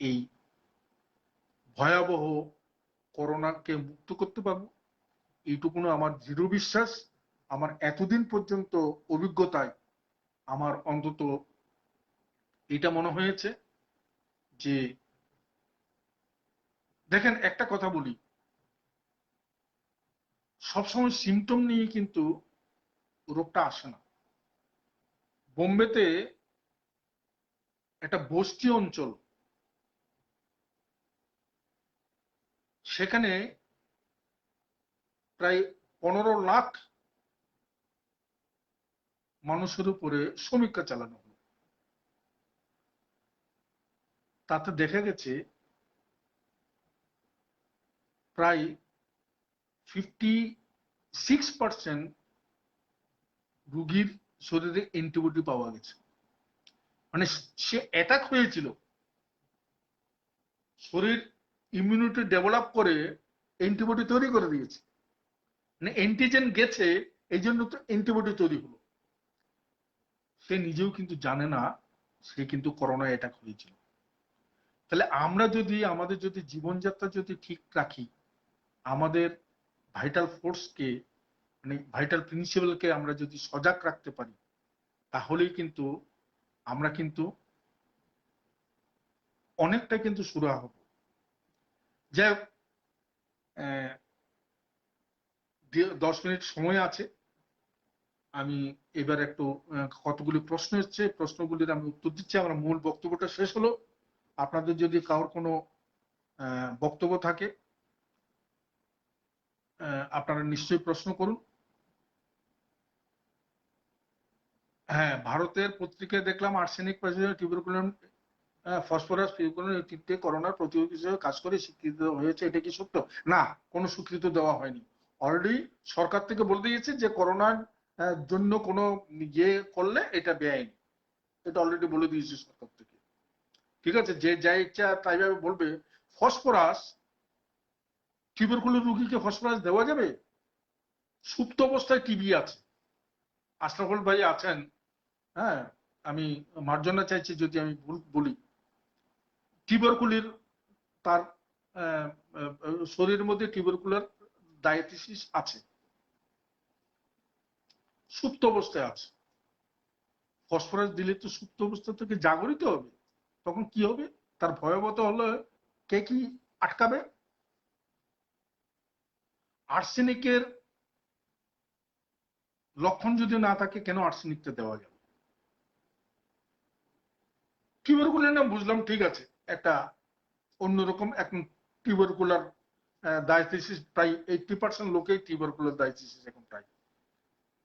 এই ভয়াবহ করোনাকে মুক্ত করতে পারবো, এইটুকুনো আমার দৃঢ় বিশ্বাস। আমার এতদিন পর্যন্ত অভিজ্ঞতায় আমার অন্তত এটা মনে হয়েছে যে, দেখেন একটা কথা বলি, সবসময় সিমটম নিয়ে কিন্তু রোগটা আসে না। বোম্বেতে একটা বস্তি অঞ্চল, সেখানে প্রায় 15 লাখ মানুষের উপরে সমীক্ষা চালানো হলো। তাতে দেখা গেছে প্রায় 56% রুগীর শরীরে অ্যান্টিবডি পাওয়া গেছে। মানে সে অ্যাটাক হয়েছিল, শরীর ইমিউনিটি ডেভেলপ করে অ্যান্টিবডি তৈরি করে দিয়েছে, মানে অ্যান্টিজেন গেছে, এই জন্য তো অ্যান্টিবডি তৈরি হলো। সে নিজেও কিন্তু জানে না সে কিন্তু করোনা অ্যাটাক হয়েছিল। তাহলে আমরা যদি আমাদের যদি জীবনযাত্রা যদি ঠিক রাখি, আমাদের ভাইটাল ফোর্সকে, মানে ভাইটাল প্রিন্সিপালকে আমরা যদি সজাগ রাখতে পারি, তাহলেই কিন্তু আমরা কিন্তু অনেকটা কিন্তু সুরাহা হব। যাই হোক, 10 মিনিট সময় আছে। আমি এবার একটু কতগুলি প্রশ্ন এসছে, প্রশ্নগুলির আমি উত্তর দিচ্ছি। আমার মূল বক্তব্যটা শেষ হলো। আপনাদের যদি কারোর কোনো বক্তব্য থাকে আপনারা নিশ্চয়ই প্রশ্ন করুন। হ্যাঁ, ভারতের পত্রিকায় দেখলাম আর্সেনিক, টিউবারকুলাম, ফসফরাস, পিউকুলাম এই তিনটে করোনার প্রতিরোধী হিসেবে কাজ করে স্বীকৃত হয়েছে। এটা কি সত্য? না, কোনো স্বীকৃতি দেওয়া হয়নি। অলরেডি সরকার থেকে বলে দিয়েছে যে করোনার জন্য কোনো ইয়ে করলে এটা বেআইনি, এটা অলরেডি বলে দিয়েছে সরকার থেকে। ঠিক আছে, যে যা ইচ্ছা তাই ভাবে বলবে। ফসফরাস, টিউবারকুলার রোগীকে ফসফরাস দেওয়া যাবে? সুপ্ত অবস্থায় টিবি আছে, আশরাফুল ভাই আছেন, হ্যাঁ, আমি মার্জনা চাইছি যদি আমি ভুল বলি। টিউবারকুলির তার শরীরের মধ্যে টিউবারকুলার ডায়াথিসিস আছে, সুপ্ত অবস্থায় আছে। ফসফরাস দিলে তো সুপ্ত অবস্থা থেকে জাগরিত হবে, তখন কি হবে? তার ভয়াবহতা হলো কে কি আটকাবে? আর্সেনিকের লক্ষণ যদি না থাকে কেন আর্সেনিকটা দেওয়া যাবে? টিউবারকুলার না বুঝলাম, ঠিক আছে, একটা অন্যরকম এখন টিউবারকুলার ডায়াথিসিস প্রায় 80% লোকেই টিউবারকুলার ডায়াথিসিস এখন প্রায়,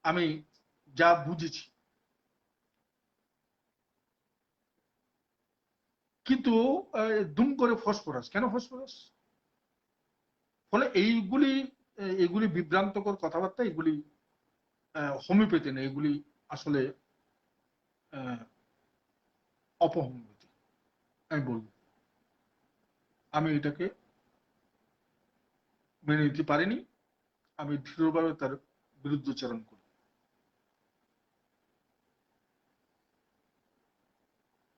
আমি যা বুঝেছি। কিন্তু দুম করে ফসফরাস কেন? ফসফরাস ফলে এগুলি বিভ্রান্তকর কথাবার্তা, এগুলি হোমিওপ্যাথি না, এগুলি আসলে অপহোমিওপ্যাথি আমি বলবো। আমি এটাকে মেনে নিতে পারিনি, আমি দৃঢ়ভাবে তার বিরুদ্ধচারণ করি।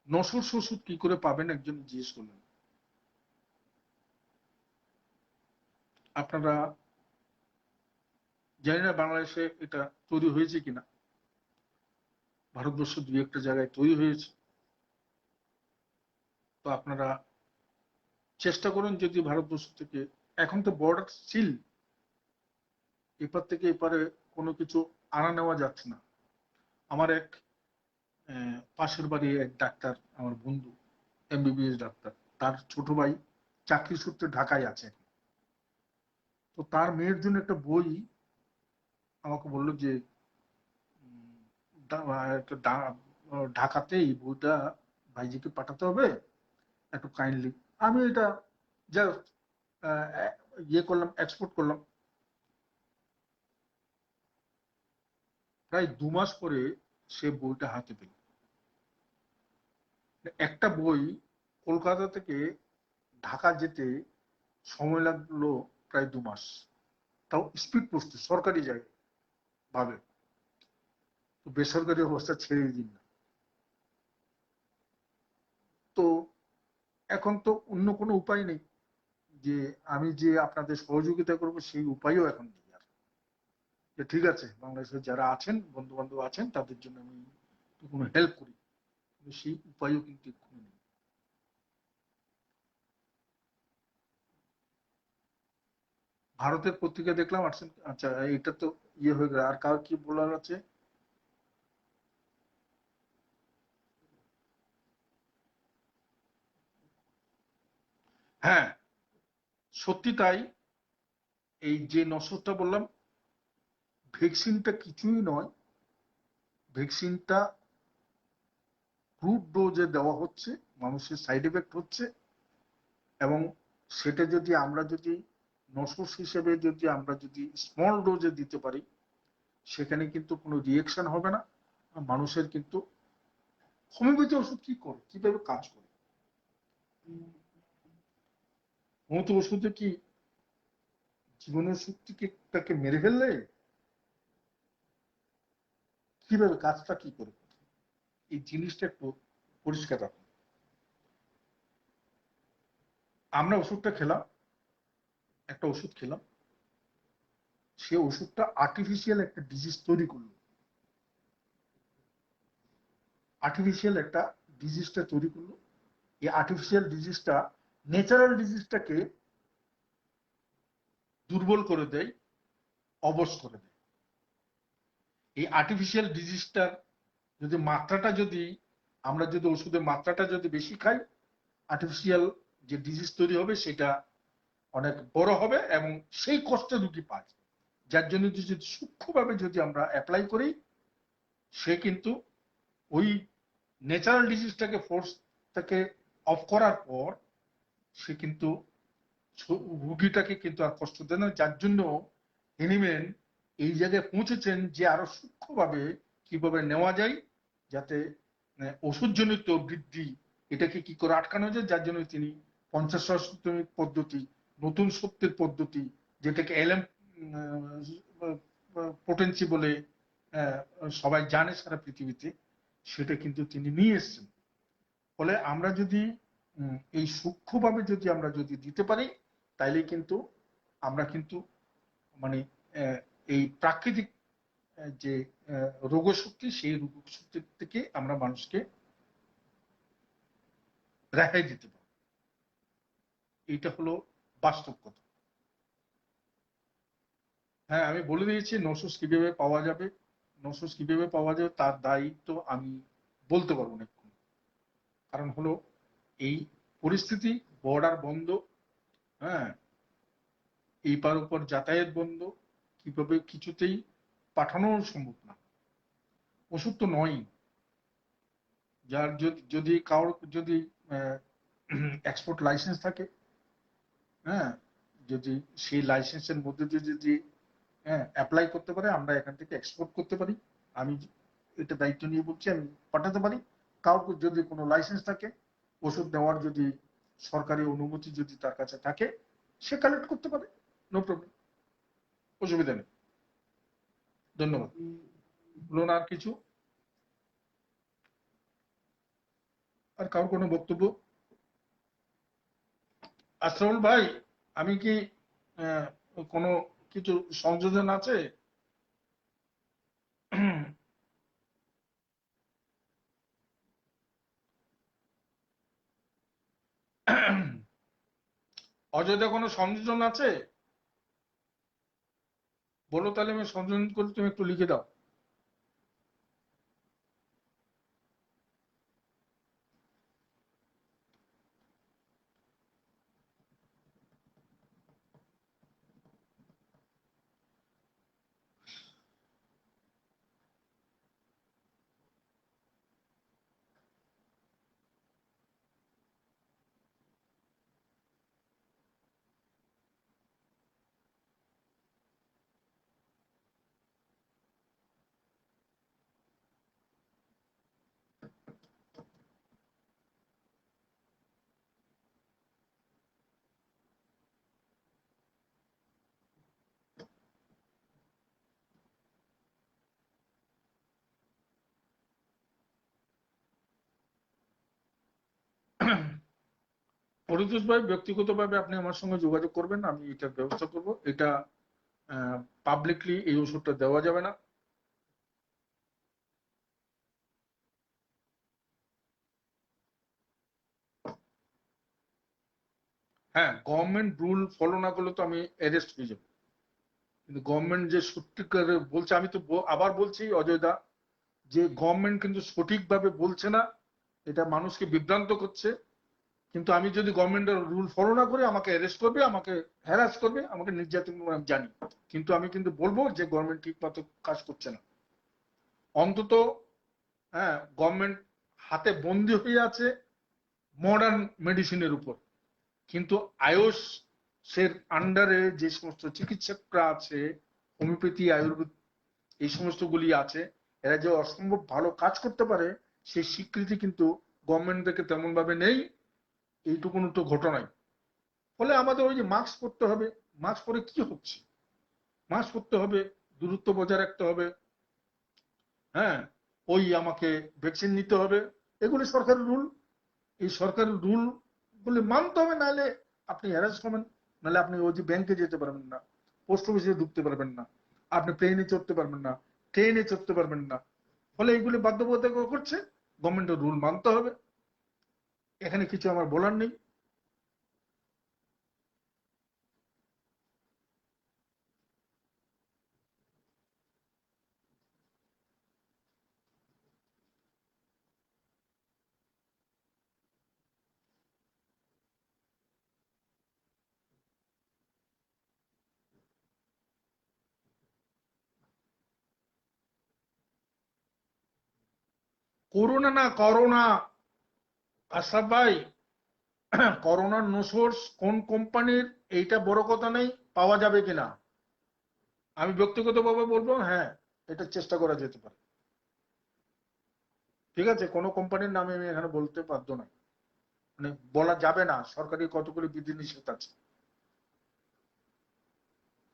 নশোর ওষুধ কি করে পাবেন একজন জিজ্ঞেস করলেন। আপনারা জানি না বাংলাদেশে এটা তৈরি হয়েছে কিনা, ভারতবর্ষ দুই একটা জায়গায় তৈরি হয়েছে। তো আপনারা চেষ্টা করুন যদি ভারতবর্ষ থেকে, এখন তো বর্ডার সিল, এপার থেকে এপারে কোনো কিছু আনা নেওয়া যাচ্ছে না। আমার এক পাশের বাড়ি এক ডাক্তার, আমার বন্ধু, এমবিবিএস ডাক্তার, তার ছোট ভাই চাকরি সূত্রে ঢাকায় আছে। তো তার মেয়ের জন্য একটা বই আমাকে বললো যে ঢাকাতে এই বইটা ভাইজিকে পাঠাতে হবে, একটু কাইন্ডলি। আমি এটা জাস্ট ইয়ে করলাম, এক্সপোর্ট করলাম। প্রায় 2 মাস পরে সে বইটা হাতে পেল। একটা বই কলকাতা থেকে ঢাকা যেতে সময় লাগলো প্রায় 2 মাস, তাও স্পিড পোস্টে, সরকারি জায়গায় ভাবে। তো বেসরকারি অবস্থা ছেড়েই দিন না। তো এখন তো অন্য কোনো উপায় নেই যে আমি যে আপনাদের সহযোগিতা করব, সেই উপায়ও এখন নেই আর। যে ঠিক আছে, বাংলাদেশের যারা আছেন, বন্ধু বান্ধব আছেন, তাদের জন্য আমি কোনো হেল্প করি, কিন্তু সেই উপায়ও কিন্তু এক্ষুনি নেই। ভারতের পত্রিকা দেখলাম আসছেন। আচ্ছা, এটা তো ইয়ে হয়ে গেল, আর কার কি বলার আছে? হ্যাঁ, সত্যি তাই। এই যে নশোটা বললাম, ভ্যাকসিনটা কিছুই নয়। ভ্যাকসিনটা গ্রুপ ডোজে দেওয়া হচ্ছে, মানুষের সাইড এফেক্ট হচ্ছে। এবং সেটা যদি আমরা যদি নশোস হিসেবে যদি আমরা যদি স্মল ডোজে দিতে পারি, সেখানে কিন্তু কোনো রিয়েকশন হবে না। মানুষের কিন্তু হোমিওপ্যাথি ওষুধ কি করে, কিভাবে কাজ করে? হোমিওপ্যাথি ওষুধে কি জীবনের শক্তিকে তাকে মেরে ফেললে, কিভাবে কাজটা কি করে, এই জিনিসটা একটু পরিষ্কার রাখুন। আমরা ওষুধটা খেলাম, একটা ওষুধ খেলাম, সে ওষুধটা আর্টিফিশিয়াল একটা ডিজিজ তৈরি করলো। আর্টিফিশিয়াল একটা ডিজিজটা তৈরি করলো। এই আর্টিফিশিয়াল ডিজিজটা ন্যাচারাল ডিজিজটাকে দুর্বল করে দেয়, অবশ করে দেয়। এই আর্টিফিশিয়াল ডিজিজটার যদি মাত্রাটা যদি আমরা যদি ওষুধের মাত্রাটা যদি বেশি খাই, আর্টিফিশিয়াল যে ডিজিজ তৈরি হবে সেটা অনেক বড় হবে এবং সেই কষ্টে রুগী পায়। যার জন্য যদি সূক্ষ্মভাবে যদি আমরা অ্যাপ্লাই করি, সে কিন্তু ওই ন্যাচারাল ডিজিজটাকে ফোর্স তাকে অফ করার পর সে কিন্তু রুগীটাকে কিন্তু আর কষ্ট দেয় না। যার জন্য এনিম্যান এই জায়গায় পৌঁছেছেন যে আরো সূক্ষ্মভাবে কিভাবে নেওয়া যায়, যাতে ওষুধজনিত বৃদ্ধি এটাকে কি করে আটকানো যায়। যার জন্য তিনি 50 পদ্ধতি, নতুন সত্যের পদ্ধতি, যেটাকে এলএম পোটেন্সি বলে সবাই জানে সারা পৃথিবীতে, সেটা কিন্তু তিনি নিয়ে এসছেন। ফলে আমরা যদি এই সূক্ষ্মভাবে যদি আমরা যদি দিতে পারি, তাইলে কিন্তু আমরা কিন্তু মানে এই প্রাকৃতিক যে রোগ শক্তি, সেই রোগ শক্তি থেকে আমরা মানুষকে রেহাই দিতে পারি। এইটা হলো বাস্তব কথা। হ্যাঁ, আমি বলে দিয়েছি নসুস কিভাবে পাওয়া যাবে। নসুস কিভাবে পাওয়া যাবে তার দায়িত্ব আমি বলতে পারবো না, কারণ হলো এই পরিস্থিতি, বর্ডার বন্ধ, হ্যাঁ, এই পার উপর যাতায়াত বন্ধ, কিভাবে কিছুতেই পাঠানো সম্ভব না। ওষুধ তো নয়, যার যদি কারোর যদি এক্সপোর্ট লাইসেন্স থাকে, হ্যাঁ, যদি সেই লাইসেন্সের মধ্যে দিয়ে যদি অ্যাপ্লাই করতে পারে, আমরা এখান থেকে এক্সপোর্ট করতে পারি। আমি এটা দায়িত্ব নিয়ে বলছি, আমি পাঠাতে পারি। কাউকে যদি কোনো লাইসেন্স থাকে, ওষুধ নেওয়ার যদি সরকারি অনুমতি যদি তার কাছে থাকে, সে কালেক্ট করতে পারে, নো প্রবলেম, অসুবিধা নেই। ধন্যবাদ। বলুন আর কিছু? আর কারোর কোনো বক্তব্য? আশরাফুল ভাই, আমি কি কোনো কিছু সংযোজন আছে? অযোধ্যা কোনো সংযোজন আছে? বলো, তাহলে আমি সংযোজন করে তুমি একটু লিখে দাও। পরিতোষ ভাই, ব্যক্তিগতভাবে আপনি আমার সঙ্গে যোগাযোগ করবেন, আমি এটার ব্যবস্থা করব। এটা পাবলিকলি এই ওষুধটা দেওয়া যাবে না। হ্যাঁ, গভর্নমেন্ট রুল ফলো না করলে তো আমি অ্যারেস্ট হয়ে যাবো। কিন্তু গভর্নমেন্ট যে সত্যিকারে বলছে, আমি তো আবার বলছি অজয় দা, যে গভর্নমেন্ট কিন্তু সঠিকভাবে বলছে না, এটা মানুষকে বিভ্রান্ত করছে। কিন্তু আমি যদি গভর্নমেন্টের রুল ফলো না করি, আমাকে অ্যারেস্ট করবে, আমাকে হ্যারাস করবে, আমাকে নির্যাতন করবে, আমি জানি। কিন্তু আমি কিন্তু বলবো যে গভর্নমেন্ট ঠিক মতো কাজ করছে না। অন্তত হ্যাঁ, গভর্নমেন্ট হাতে বন্দি হয়ে আছে মডার্ন মেডিসিনের উপর। কিন্তু আয়ুষ এর আন্ডারে যে সমস্ত চিকিৎসকরা আছে, হোমিওপ্যাথি, আয়ুর্বেদ, এই সমস্ত গুলি আছে, এরা যে অসম্ভব ভালো কাজ করতে পারে, সেই স্বীকৃতি কিন্তু গভর্নমেন্ট থেকে তেমন ভাবে নেই। এইটুকুন তো ঘটনাই। ফলে আমাদের ওই যে মাস্ক পরতে হবে, মাস্ক পরে কি হচ্ছে? মাস্ক পরতে হবে, দূরত্ব বজায় রাখতে হবে, হ্যাঁ, ওই আমাকে ভ্যাকসিন নিতে হবে, এগুলি সরকারের রুল। এই সরকারের রুল গুলি মানতে হবে, নাহলে আপনি হ্যারাস হবেন। নাহলে আপনি ওই যে ব্যাংকে যেতে পারবেন না, পোস্ট অফিসে ঢুকতে পারবেন না, আপনি প্লেনে চড়তে পারবেন না, ট্রেনে চড়তে পারবেন না। ফলে এইগুলি বাধ্যবাধকতা করছে, গভর্নমেন্টের রুল মানতে হবে। এখানে কিছু আমার বলার নেই। করোনা না করোনা, আশরাফ ভাই, করোনার নো সোর্স কোন কোম্পানির, এইটা বড় কথা নেই, পাওয়া যাবে কিনা। আমি ব্যক্তিগতভাবে বলবো, হ্যাঁ, এটা চেষ্টা করা যেতে পারে। ঠিক আছে, কোনো কোম্পানির নামে আমি এখানে বলতে বাধ্য নই, মানে বলা যাবে না, সরকারি কতগুলি বিধিনিষেধ আছে।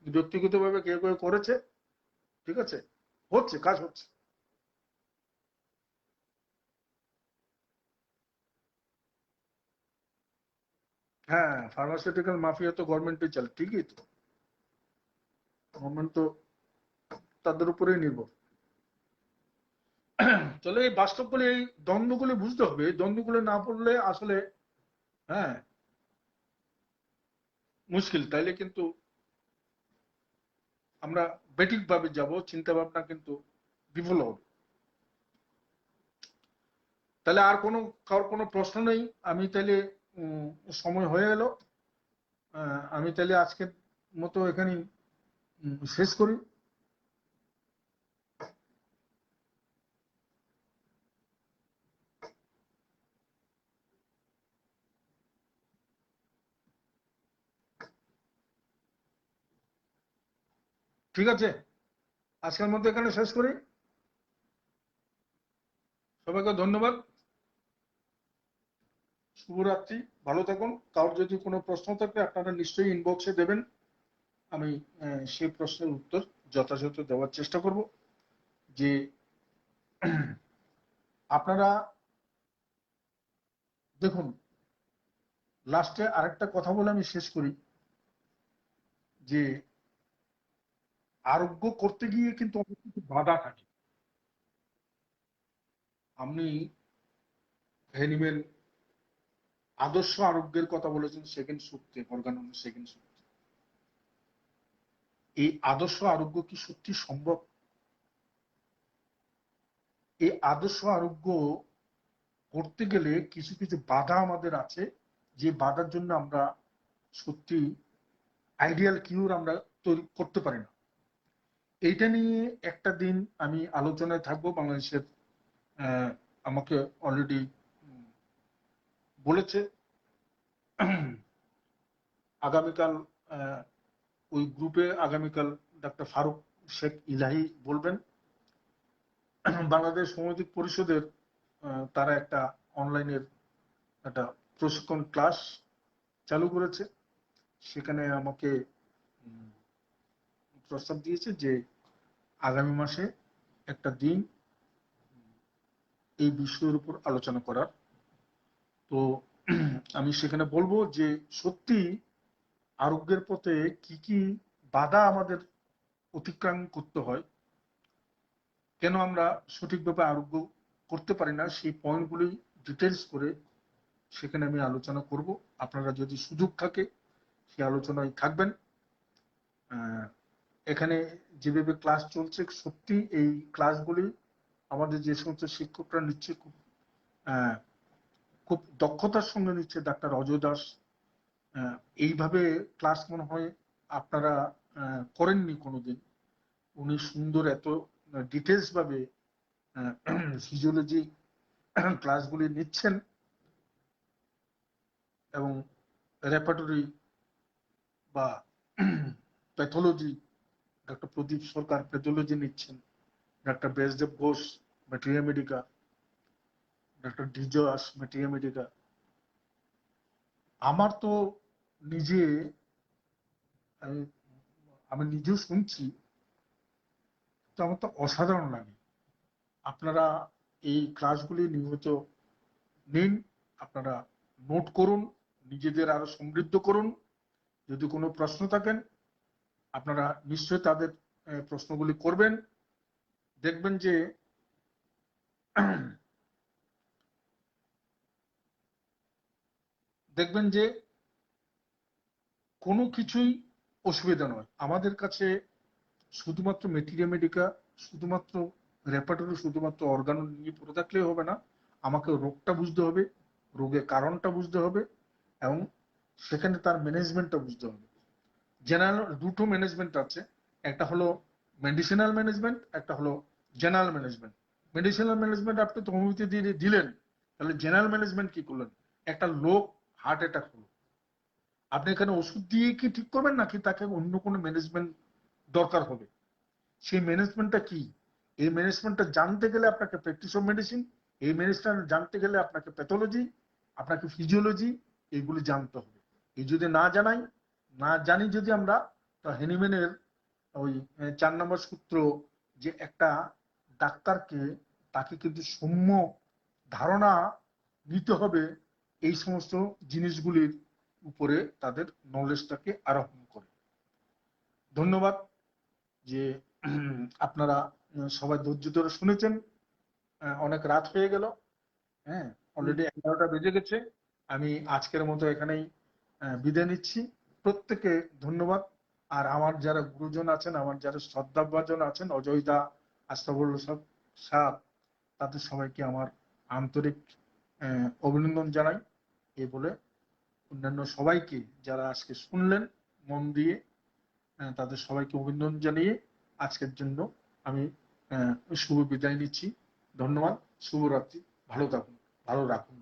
ব্যক্তিগতভাবে কেউ কেউ করেছে, ঠিক আছে, হচ্ছে, কাজ হচ্ছে। হ্যাঁ, ফার্মাসিউটিক্যাল মাফিয়া তো গভর্নমেন্টই চলে, ঠিকই তো, গভর্নমেন্ট তো তাদের উপরেই নির্ভর। চলে এই বাস্তবগুলি, এই দ্বন্দ্বগুলি বুঝতে হবে। এই দ্বন্দ্বগুলো না পড়লে আসলে, হ্যাঁ, মুশকিল। তাইলে কিন্তু আমরা বেঠিক ভাবে যাব, চিন্তা ভাবনা কিন্তু বিফল হবে। তাহলে আর কোনো, কারোর কোনো প্রশ্ন নেই? আমি তাহলে উম, সময় হয়ে এলো, আমি তাহলে আজকের মতো এখানে শেষ করি। ঠিক আছে, আজকের মতো এখানে শেষ করি। সবাইকে ধন্যবাদ, শুভরাত্রি, ভালো থাকুন। কারোর যদি কোনো প্রশ্ন থাকে আপনারা নিশ্চয়ই ইনবক্সে দেবেন, আমি সেই প্রশ্নের উত্তর যথাযথ দেওয়ার চেষ্টা করব। যে আপনারা দেখুন, লাস্টে আরেকটা কথা বলে আমি শেষ করি যে আরোগ্য করতে গিয়ে কিন্তু অনেক কিছু বাধা থাকে। আপনি হেনিম্যান আদর্শ আরোগ্যের কথা বলেছেন সেকেন্ড সূত্রে, অর্গানন সেকেন্ড সূত্রে। এই আদর্শ আরোগ্য কি সত্যি সম্ভব? এই আদর্শ আরোগ্য করতে গেলে কিছু কিছু বাধা আমাদের আছে, যে বাধার জন্য আমরা সত্যি আইডিয়াল কিউর আমরা তৈরি করতে পারি না। এইটা নিয়ে একটা দিন আমি আলোচনায় থাকবো। বাংলাদেশের আমাকে অলরেডি বলেছে আগামীকাল ওই গ্রুপে আগামীকাল ডাক্তার ফারুক শেখ ইলাহি বলবেন। বাংলাদেশ হোমিওপ্যাথিক পরিষদের তারা একটা অনলাইনের একটা প্রশিক্ষণ ক্লাস চালু করেছে। সেখানে আমাকে প্রস্তাব দিয়েছে যে আগামী মাসে একটা দিন এই বিষয়ের উপর আলোচনা করার। তো আমি সেখানে বলবো যে সত্যি আরোগ্যের পথে কি কি বাধা আমাদের অতিক্রম করতে হয়, কেন আমরা সঠিকভাবে আরোগ্য করতে পারি না, সেই পয়েন্টগুলি ডিটেলস করে সেখানে আমি আলোচনা করব। আপনারা যদি সুযোগ থাকে সেই আলোচনায় থাকবেন। এখানে যেভাবে ক্লাস চলছে, সত্যি এই ক্লাসগুলি আমাদের যে সমস্ত শিক্ষকরা নিচ্ছে খুব খুব দক্ষতার সঙ্গে নিচ্ছে। ডাক্তার অজয় দাস এইভাবে ক্লাস মনে হয় আপনারা করেননি কোনোদিন। উনি সুন্দর এত ডিটেলস ভাবে ফিজিওলজি ক্লাসগুলি নিচ্ছেন, এবং রেপার্টরি বা pathology doctor Pradip Sarkar pathology নিচ্ছেন, doctor Byasdev Ghosh materia medica, doctor ডিজোয়াস ম্যাটেরিয়া মেডিকা। আমার তো নিজে আমি নিজেও শুনছি, তো আমার তো অসাধারণ লাগে। আপনারা এই ক্লাসগুলি নিয়মিত নিন, আপনারা নোট করুন, নিজেদের আরো সমৃদ্ধ করুন। যদি কোনো প্রশ্ন থাকেন আপনারা নিশ্চয়ই তাদের প্রশ্নগুলি করবেন। দেখবেন যে দেখবেন যে কোনো কিছুই অসুবিধা নয় আমাদের কাছে। শুধুমাত্র মেটেরিয়া মেডিকা, শুধুমাত্র রেপার্টরি, শুধুমাত্র অর্গান নিয়ে পড়ে থাকলেই হবে না। আমাকে রোগটা বুঝতে হবে, রোগের কারণটা বুঝতে হবে, এবং সেখানে তার ম্যানেজমেন্টটা বুঝতে হবে। জেনারেল দুটো ম্যানেজমেন্ট আছে, একটা হলো মেডিসিনাল ম্যানেজমেন্ট, একটা হলো জেনারেল ম্যানেজমেন্ট। মেডিসিনাল ম্যানেজমেন্ট আপনি তো হোমিওপ্যাথি দিয়ে দিলেন, তাহলে জেনারেল ম্যানেজমেন্ট কি করলেন? একটা লোক হার্ট অ্যাটাক হলো, আপনি এখানে ওষুধ দিয়ে কি ঠিক করবেন, নাকি তাকে অন্য কোনো ম্যানেজমেন্ট দরকার হবে? সেই ম্যানেজমেন্টটা কি? এই ম্যানেজমেন্টটা জানতে গেলে আপনাকে প্র্যাকটিস অফ মেডিসিন, এই ম্যানেজমেন্ট জানতে গেলে আপনাকে প্যাথোলজি, আপনাকে ফিজিওলজি, এগুলি জানতে হবে। এই যদি না জানি যদি আমরা, তো হেনিম্যানের ওই 4 নম্বর সূত্র, যে একটা ডাক্তারকে তাকে কিন্তু সম্য ধারণা নিতে হবে এই সমস্ত জিনিসগুলির উপরে, তাদের নলেজটাকে আরোহণ করে। ধন্যবাদ যে আপনারা সবাই ধৈর্য ধরে শুনেছেন। অনেক রাত হয়ে গেল, হ্যাঁ, অলরেডি 11টা বেজে গেছে। আমি আজকের মতো এখানেই বিদায় নিচ্ছি। প্রত্যেকে ধন্যবাদ। আর আমার যারা গুরুজন আছেন, আমার যারা শ্রদ্ধাভাজন আছেন, অজয় দা, আস্তাবুল সাহেব, তাদের সবাইকে আমার আন্তরিক অভিনন্দন জানাই। এই বলে অন্যান্য সবাইকে যারা আজকে শুনলেন মন দিয়ে, তাদের সবাইকে অভিনন্দন জানিয়ে আজকের জন্য আমি শুভ বিদায় নিচ্ছি। ধন্যবাদ, শুভরাত্রি, ভালো থাকুন, ভালো রাখুন।